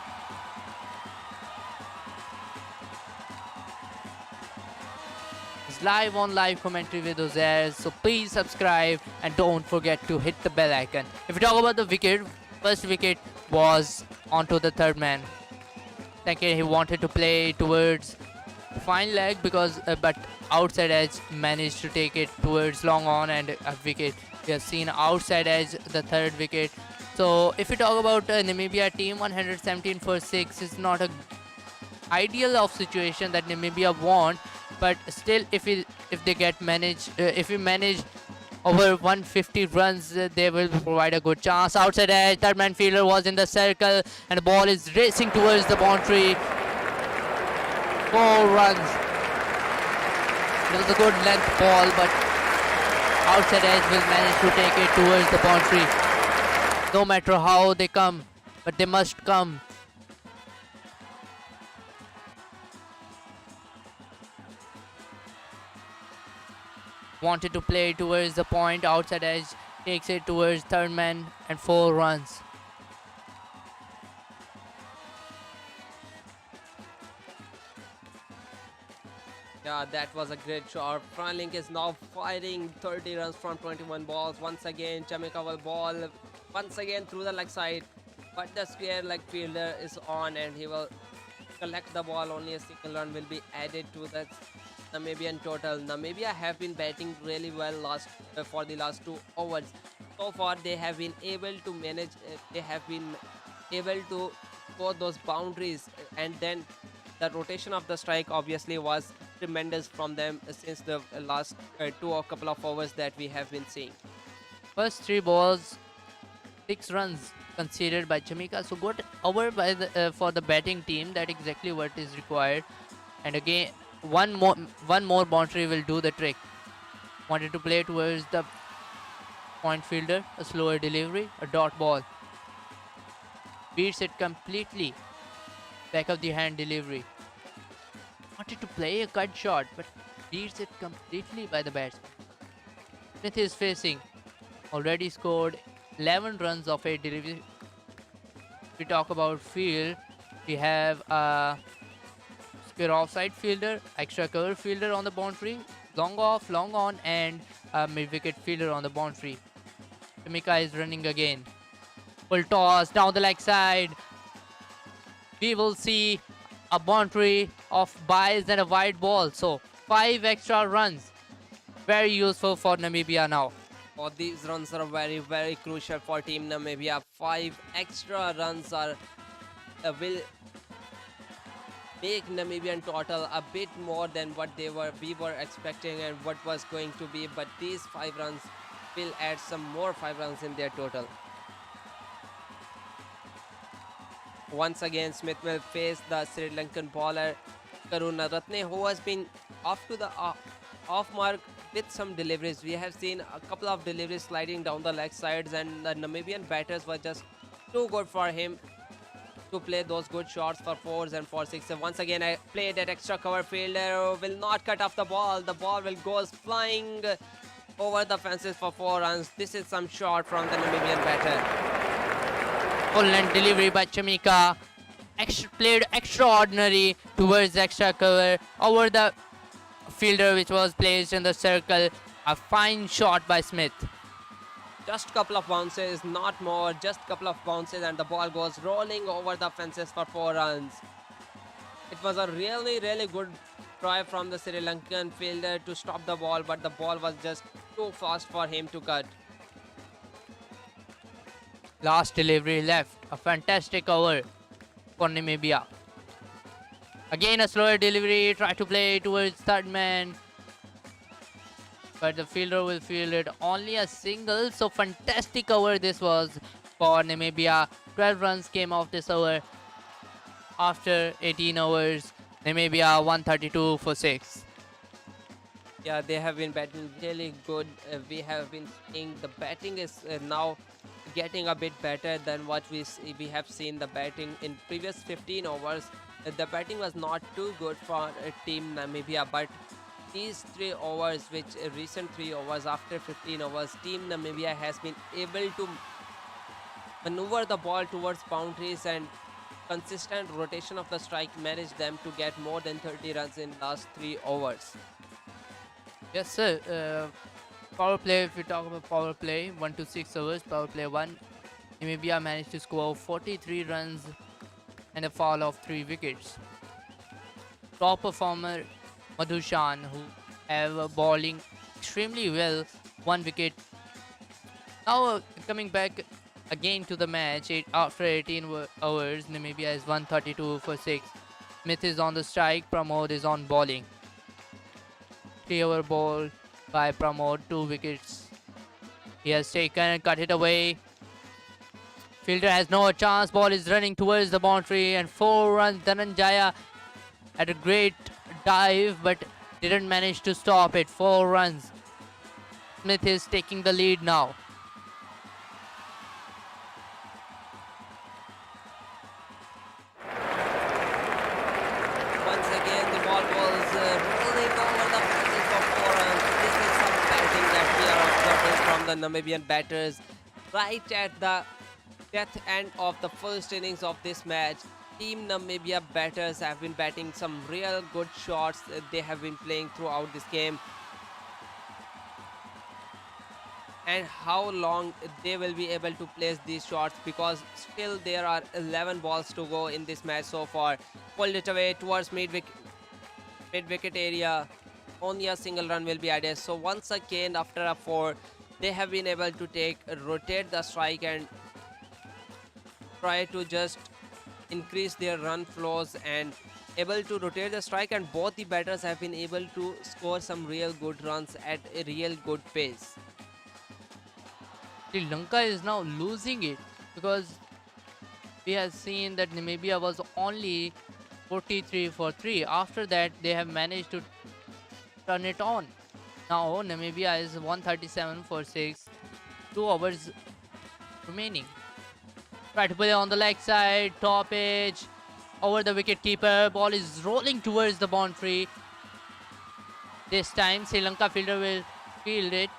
live commentary with Ozair. So please subscribe and don't forget to hit the bell icon. If we talk about the wicket, first wicket was onto the third man. Second, he wanted to play towards fine leg because but outside edge managed to take it towards long on and a wicket. We have seen outside edge the third wicket. So if we talk about Namibia team, 117 for 6 is not a ideal of situation that Namibia want. But still, if we manage over 150 runs, they will provide a good chance. Outside edge, third man fielder was in the circle, and the ball is racing towards the boundary. 4 runs. It was a good length ball, but outside edge will manage to take it towards the boundary. No matter how they come, but they must come. Wanted to play towards the point, outside edge takes it towards third man and 4 runs. Yeah, that was a great shot. Freiling is now firing 30 runs from 21 balls. Once again, Chamika will ball once again through the leg side, but the square leg fielder is on and he will collect the ball. Only a single run will be added to the Namibian total. Namibia have been batting really well for the last 2 overs. So far, they have been able to manage. They have been able to score those boundaries, and then the rotation of the strike obviously was tremendous from them since the last 2 or couple of overs that we have been seeing. First 3 balls, 6 runs conceded by Chamika. So good over by for the batting team. That exactly what is required. And again, one more boundary will do the trick. Wanted to play towards the point fielder, a slower delivery, a dot ball. Beats it completely. Back of the hand delivery. Wanted to play a cut shot, but beats it completely by the batsman. Smith is facing. Already scored 11 runs of 8 delivery. If we talk about field, we have a square offside fielder, extra cover fielder on the boundary, long off, long on, and a mid-wicket fielder on the boundary. Shamika is running again. Full toss down the leg side. We will see a boundary of byes and a wide ball. So 5 extra runs. Very useful for Namibia now. Oh, these runs are very, very crucial for Team Namibia. 5 extra runs are will make Namibian total a bit more than what we were expecting and what was going to be. But these 5 runs will add some more 5 runs in their total. Once again, Smith will face the Sri Lankan bowler Karunaratne, who has been off to the off mark with some deliveries. We have seen a couple of deliveries sliding down the leg sides, and the Namibian batters were just too good for him to play those good shots for 4s and for 6s. Once again, I played that extra cover fielder, will not cut off the ball. The ball will go flying over the fences for 4 runs. This is some shot from the Namibian batter. Full length delivery by Chamika. Played extraordinary towards extra cover over the fielder, which was placed in the circle. A fine shot by Smith. Just couple of bounces, not more, just couple of bounces, and the ball goes rolling over the fences for 4 runs. It was a really, really good try from the Sri Lankan fielder to stop the ball, but the ball was just too fast for him to cut. Last delivery left. A fantastic over for Namibia. Again a slower delivery. Try to play towards third man, but the fielder will field it. Only a single. So fantastic over this was for Namibia. 12 runs came off this over. After 18 overs, Namibia 132 for 6. Yeah, they have been batting really good. We have been seeing the batting is now getting a bit better than what we have seen the batting in previous 15 overs. The batting was not too good for Team Namibia, but these 3 overs, which recent 3 overs after 15 overs, Team Namibia has been able to maneuver the ball towards boundaries, and consistent rotation of the strike managed them to get more than 30 runs in last 3 overs. Yes, sir. Power play, if we talk about power play, 1 to 6 overs, power play 1. Namibia managed to score 43 runs and a fall of 3 wickets. Top performer Madhushan, who have bowling extremely well, 1 wicket. Now coming back again to the match, after 18 hours, Namibia is 132 for 6. Smith is on the strike, Pramod is on bowling. 3-over ball by Pramod, 2 wickets. He has taken and cut it away. Fielder has no chance. Ball is running towards the boundary, and 4 runs. Dhananjaya had a great dive but didn't manage to stop it. 4 runs. Smith is taking the lead now. Once again, the ball was rolling over the fences for 4 runs. This is some batting that we are observing from the Namibian batters right at the death end of the first innings of this match. Team Namibia batters have been batting some real good shots. They have been playing throughout this game. And how long they will be able to place these shots, because still there are 11 balls to go in this match so far. Pulled it away towards mid-wicket area. Only a single run will be added. So once again, after a 4, they have been able to rotate the strike and try to just increase their run flows and able to rotate the strike, and both the batters have been able to score some real good runs at a real good pace. Sri Lanka is now losing it, because we have seen that Namibia was only 43 for 3. After that, they have managed to turn it on. Now Namibia is 137 for 6. 2 overs remaining. Try to play on the leg side, top edge, over the wicket keeper. Ball is rolling towards the boundary. This time Sri Lanka fielder will field it.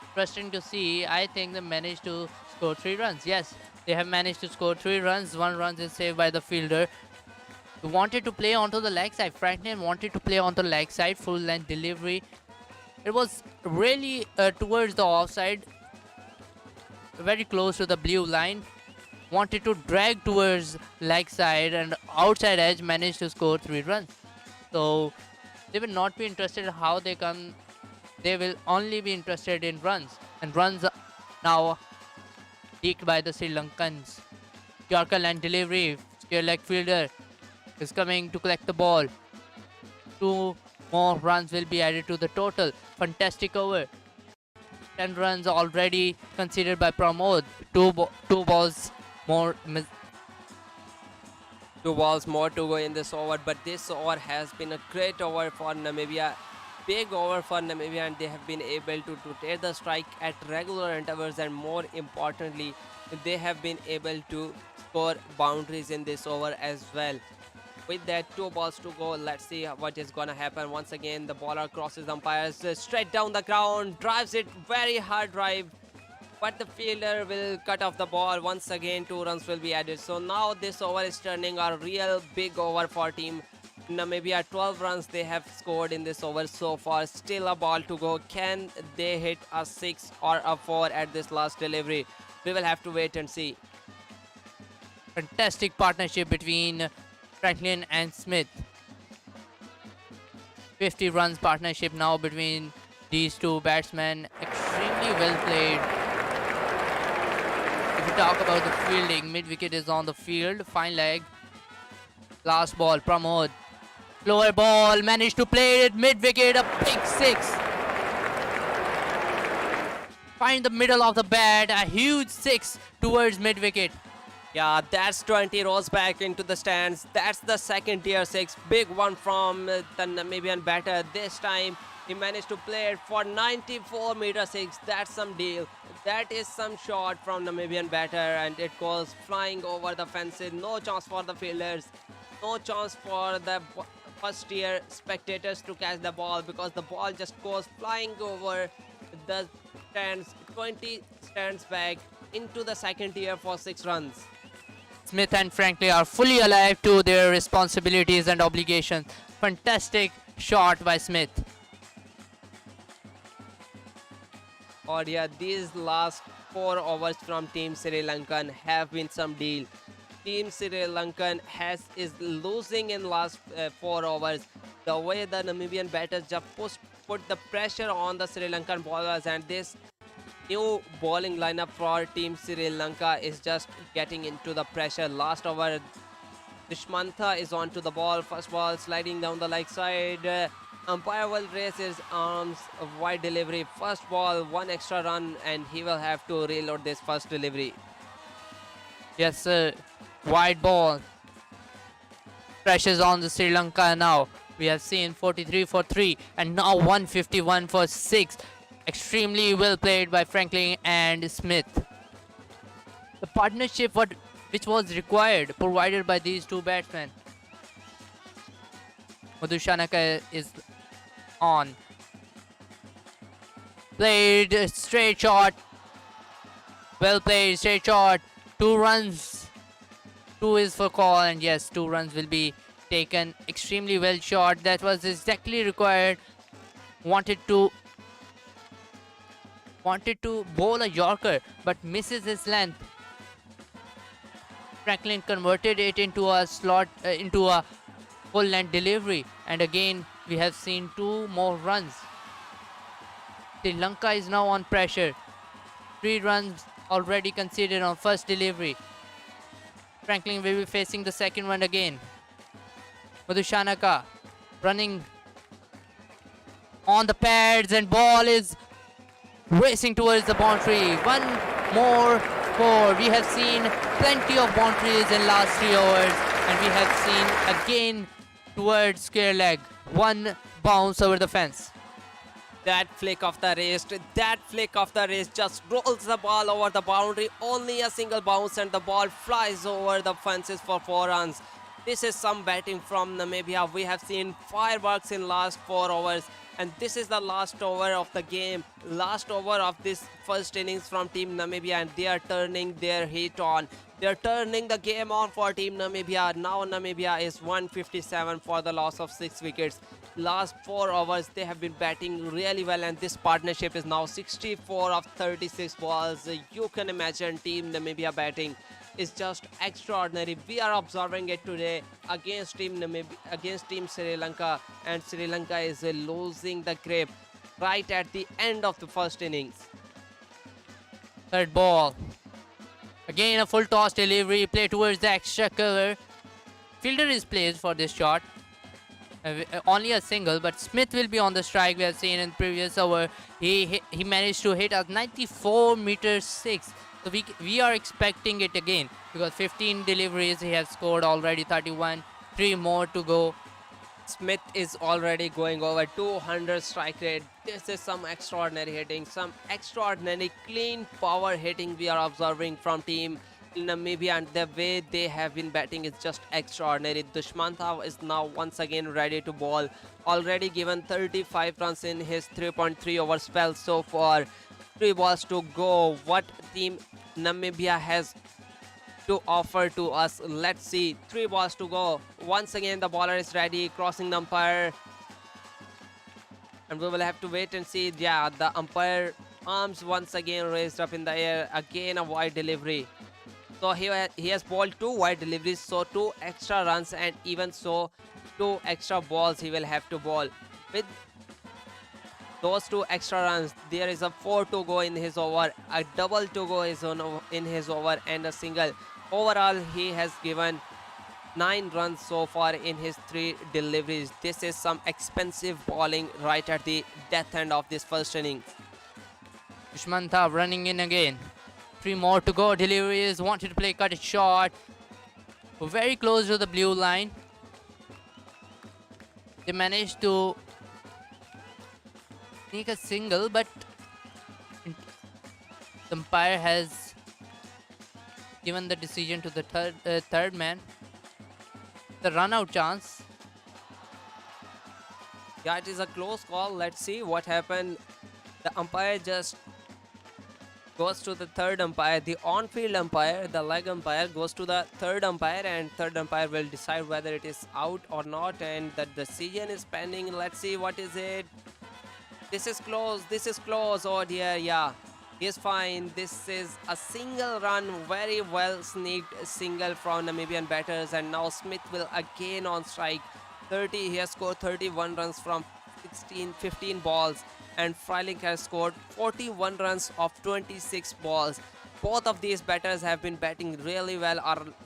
Interesting to see. I think they managed to score 3 runs. Yes, they have managed to score 3 runs. 1 run is saved by the fielder. He wanted to play onto the leg side. Franklin wanted to play on the leg side. Full length delivery. It was really towards the offside. very close to the blue line. Wanted to drag towards leg side and outside edge, managed to score 3 runs. So they will not be interested how they come. They will only be interested in runs. And runs now leaked by the Sri Lankans. Yorker land delivery. Square leg fielder is coming to collect the ball. 2 more runs will be added to the total. Fantastic over. 10 runs already considered by Pramod. Two balls more. 2 balls more to go in this over, but this over has been a great over for Namibia. Big over for Namibia, and they have been able to take the strike at regular intervals, and more importantly, they have been able to score boundaries in this over as well. With that, 2 balls to go, let's see what is gonna happen. Once again, the bowler crosses umpires straight down the ground, drives it very hard drive, but the fielder will cut off the ball. Once again, 2 runs will be added. So now this over is turning a real big over for team Namibia. 12 runs they have scored in this over so far. Still a ball to go. Can they hit a 6 or a 4 at this last delivery? We will have to wait and see. Fantastic partnership between Franklin and Smith. 50 runs partnership now between these two batsmen. Extremely well played. If we talk about the fielding, mid wicket is on the field. Fine leg. Last ball, Pramod. Lower ball, managed to play it mid wicket. A big 6. Find the middle of the bat. A huge 6 towards mid wicket. Yeah, that's 20 rolls back into the stands. That's the second tier 6. Big one from the Namibian batter. This time he managed to play it for 94 meter 6. That's some deal. That is some shot from Namibian batter, and it goes flying over the fences. No chance for the fielders. No chance for the first tier spectators to catch the ball, because the ball just goes flying over the stands. 20 stands back into the second tier for 6 runs. Smith and Franklin are fully alive to their responsibilities and obligations. Fantastic shot by Smith. Or yeah, these last 4 overs from Team Sri Lankan have been some deal. Team Sri Lankan is losing in last 4 overs. The way the Namibian batters just put the pressure on the Sri Lankan bowlers, and this new bowling lineup for Team Sri Lanka is just getting into the pressure. Last over, Dushmantha is onto the ball. First ball sliding down the leg side. Umpire will raise his arms. Wide delivery. First ball, 1 extra run, and he will have to reload this first delivery. Yes, sir. Wide ball. Pressures on the Sri Lanka now. We have seen 43 for 3 and now 151 for 6. Extremely well played by Franklin and Smith. The partnership which was required, provided by these two batsmen. Madhushanaka is on. Played straight shot. Well played, straight shot. 2 runs. 2 is for call, and yes, 2 runs will be taken. Extremely well shot. That was exactly required. Wanted to bowl a Yorker, but misses his length. Franklin converted it into a slot, into a full length delivery, and again we have seen 2 more runs. Sri Lanka is now on pressure. 3 runs already conceded on first delivery. Franklin will be facing the second one again. Madhushanaka running on the pads, and ball is racing towards the boundary. 1 more score. We have seen plenty of boundaries in last 3 overs, and we have seen again towards square leg. 1 bounce over the fence. That flick of the wrist just rolls the ball over the boundary. Only a single bounce, and the ball flies over the fences for 4 runs. This is some batting from Namibia. We have seen fireworks in last 4 overs, and this is the last over of the game. Last over of this first innings from Team Namibia, and they are turning their heat on. They are turning the game on for Team Namibia. Now Namibia is 157 for the loss of 6 wickets. last 4 overs they have been batting really well, and this partnership is now 64 of 36 balls. You can imagine Team Namibia batting is just extraordinary. We are observing it today against Team Namibia, against Team Sri Lanka, and Sri Lanka is losing the grip right at the end of the first innings. Third ball. Again a full toss delivery, play towards the extra cover. Fielder is placed for this shot. Only a single, but Smith will be on the strike. We have seen in previous over he managed to hit a 94 meter 6. So we are expecting it again, because 15 deliveries he has scored already, 31, 3 more to go. Smith is already going over 200 strike rate. This is some extraordinary hitting, some extraordinary clean power hitting we are observing from Team Namibia, and the way they have been batting is just extraordinary. Dushmantha is now once again ready to bowl. Already given 35 runs in his 3.3 over spell so far. 3 balls to go. What Team Namibia has to offer to us? Let's see. 3 balls to go. Once again the bowler is ready, crossing the umpire, and we will have to wait and see. Yeah, the umpire arms once again raised up in the air. Again a wide delivery. So he has bowled 2 wide deliveries, so 2 extra runs, and even so 2 extra balls he will have to bowl. With those 2 extra runs, there is a 4 to go in his over, a double to go in his over, and a single. Overall he has given 9 runs so far in his 3 deliveries. This is some expensive bowling right at the death end of this first innings. Dushmantha running in again. 3 more to go. Deliveries, wanted to play cut it short. Very close to the blue line. They managed to sneak a single, but the umpire has given the decision to the third man. The run out chance. Yeah, it is a close call. Let's see what happened. The umpire just goes to the third umpire. The on-field umpire, the leg umpire, goes to the third umpire, and third umpire will decide whether it is out or not, and the decision is pending. Let's see, what is it? This is close. This is close. Oh dear, yeah. He's fine. This is a single run. Very well sneaked single from Namibian batters, and now Smith will again on strike. 30. He has scored 31 runs from 15 balls, and Freilich has scored 41 runs of 26 balls. Both of these batters have been batting really well,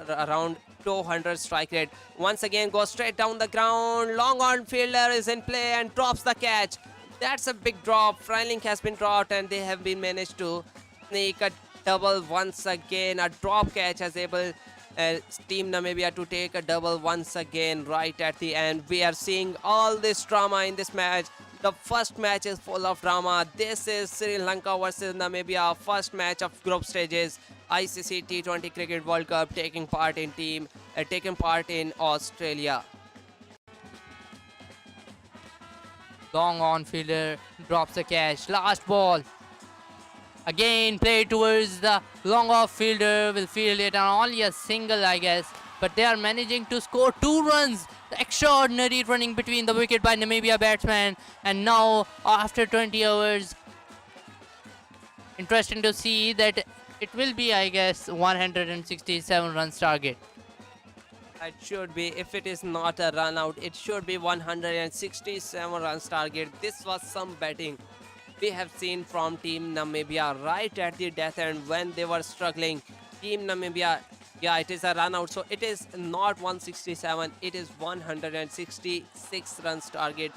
around 200 strike rate. Once again goes straight down the ground. Long on fielder is in play and drops the catch. That's a big drop. Freilich has been dropped, and they have been managed to sneak a double once again. A drop catch has able Team Namibia to take a double once again right at the end. We are seeing all this drama in this match. The first match is full of drama. This is Sri Lanka versus Namibia, first match of group stages. ICC T20 Cricket World Cup, taking part in Australia. Long on fielder drops the catch. Last ball. Again play towards the long off fielder. Will field it, and only a single, I guess. But they are managing to score 2 runs. The extraordinary running between the wicket by Namibia batsman. And now after 20 overs, interesting to see that it will be, I guess, 167 runs target. It should be. If it is not a run out, it should be 167 runs target. This was some batting we have seen from Team Namibia right at the death end when they were struggling. Team Namibia, yeah, it is a run out, so it is not 167, it is 166 runs target.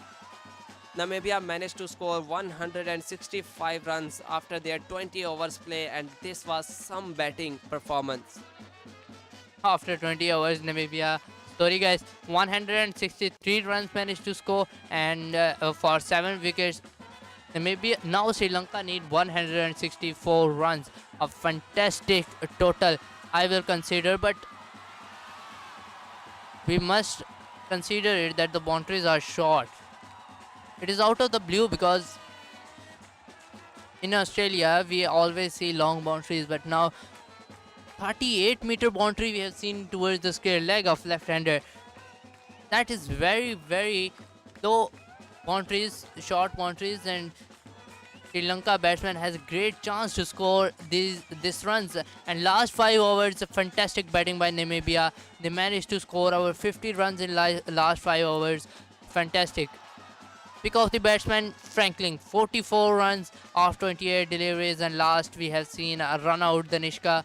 Namibia managed to score 165 runs after their 20 overs play, and this was some batting performance. After 20 overs, Namibia, sorry guys, 163 runs managed to score, and for 7 wickets. Namibia, now Sri Lanka need 164 runs. A fantastic total, I will consider, but we must consider it that the boundaries are short. It is out of the blue, because in Australia we always see long boundaries, but now 38-meter boundary we have seen towards the square leg of left-hander. That is very, very, though boundaries, short boundaries, and Sri Lanka batsman has a great chance to score these runs. And last 5 overs, fantastic batting by Namibia. They managed to score over 50 runs in last 5 overs. Fantastic. Pick of the batsman Franklin, 44 runs off 28 deliveries, and last we have seen a run out. Danishka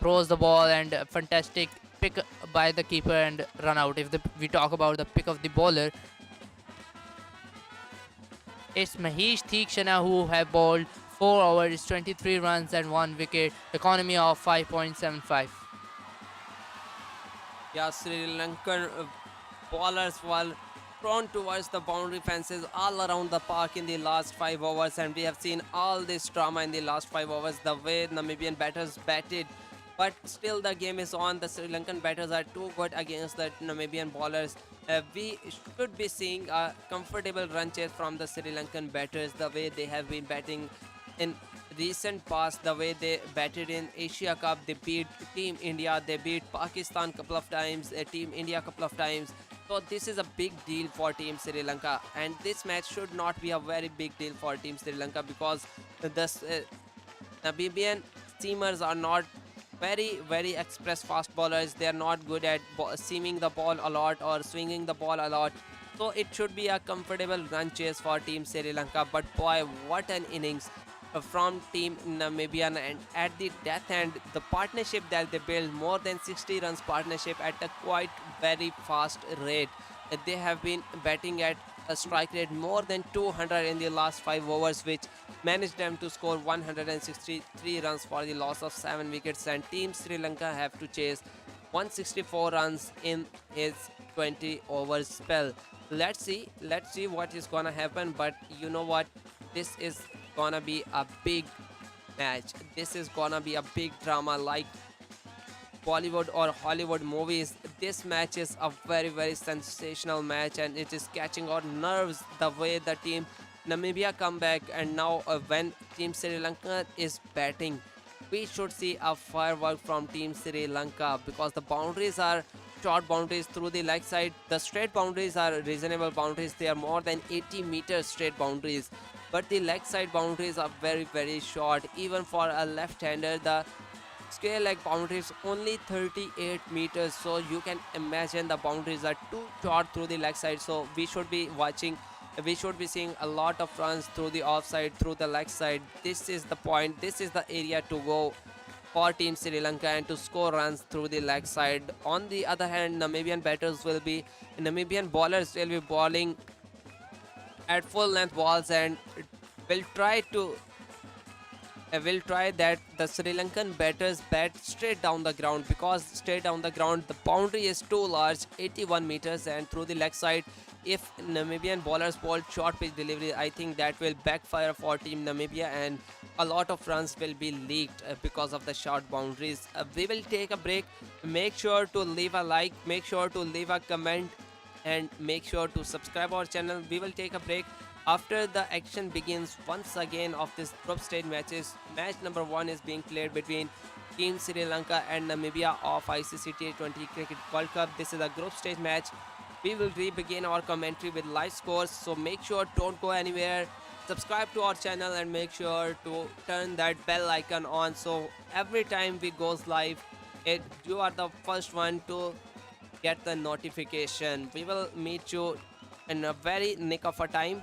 throws the ball and a fantastic pick by the keeper and run out. If we talk about the pick of the bowler, it's Mahesh Theekshana who have bowled 4 overs, 23 runs and 1 wicket, economy of 5.75. Yeah, Sri Lankan bowlers were thrown towards the boundary fences all around the park in the last 5 overs, and we have seen all this drama in the last 5 overs, the way Namibian batters batted. But still, the game is on. The Sri Lankan batters are too good against the Namibian bowlers. We should be seeing a comfortable run chase from the Sri Lankan batters, the way they have been batting in recent past, the way they batted in Asia Cup. They beat Team India, they beat Pakistan couple of times, Team India couple of times. So this is a big deal for Team Sri Lanka, and this match should not be a very big deal for Team Sri Lanka because the Namibian seamers are not very express fast bowlers. They are not good at seaming the ball a lot or swinging the ball a lot. So it should be a comfortable run chase for Team Sri Lanka. But boy, what an innings from Team Namibia, and at the death end, the partnership that they built, more than 60 runs partnership at a quite very fast rate. They have been batting at a strike rate more than 200 in the last 5 overs, which managed them to score 163 runs for the loss of 7 wickets, and Team Sri Lanka have to chase 164 runs in his 20 overs spell. Let's see what is gonna happen. But you know what, this is gonna be a big match. This is gonna be a big drama like Bollywood or Hollywood movies. This match is a very sensational match, and it is catching our nerves the way the Team Namibia come back. And now when Team Sri Lanka is batting, we should see a firework from Team Sri Lanka, because the boundaries are short boundaries through the leg side. The straight boundaries are reasonable boundaries. They are more than 80 meters straight boundaries, but the leg side boundaries are very short. Even for a left-hander, the square leg boundaries only 38 meters. So you can imagine the boundaries are too short through the leg side. So we should be seeing a lot of runs through the offside, through the leg side. This is the point, this is the area to go for Team Sri Lanka, and to score runs through the leg side. On the other hand, Namibian bowlers will be bowling at full length balls, and will try that the Sri Lankan batters bat straight down the ground, because straight down the ground the boundary is too large, 81 meters, and through the leg side, if Namibian bowlers bowl short pitch delivery, I think that will backfire for Team Namibia, and a lot of runs will be leaked because of the short boundaries. We will take a break. Make sure to leave a like, make sure to leave a comment, and make sure to subscribe our channel. We will take a break. After the action begins once again of this group stage matches, match number 1 is being played between Team Sri Lanka and Namibia of ICC T20 Cricket World Cup. This is a group stage match. We will begin our commentary with live scores, so make sure don't go anywhere. Subscribe to our channel and make sure to turn that bell icon on, so every time we goes live, you are the first one to get the notification. We will meet you in a very nick of a time.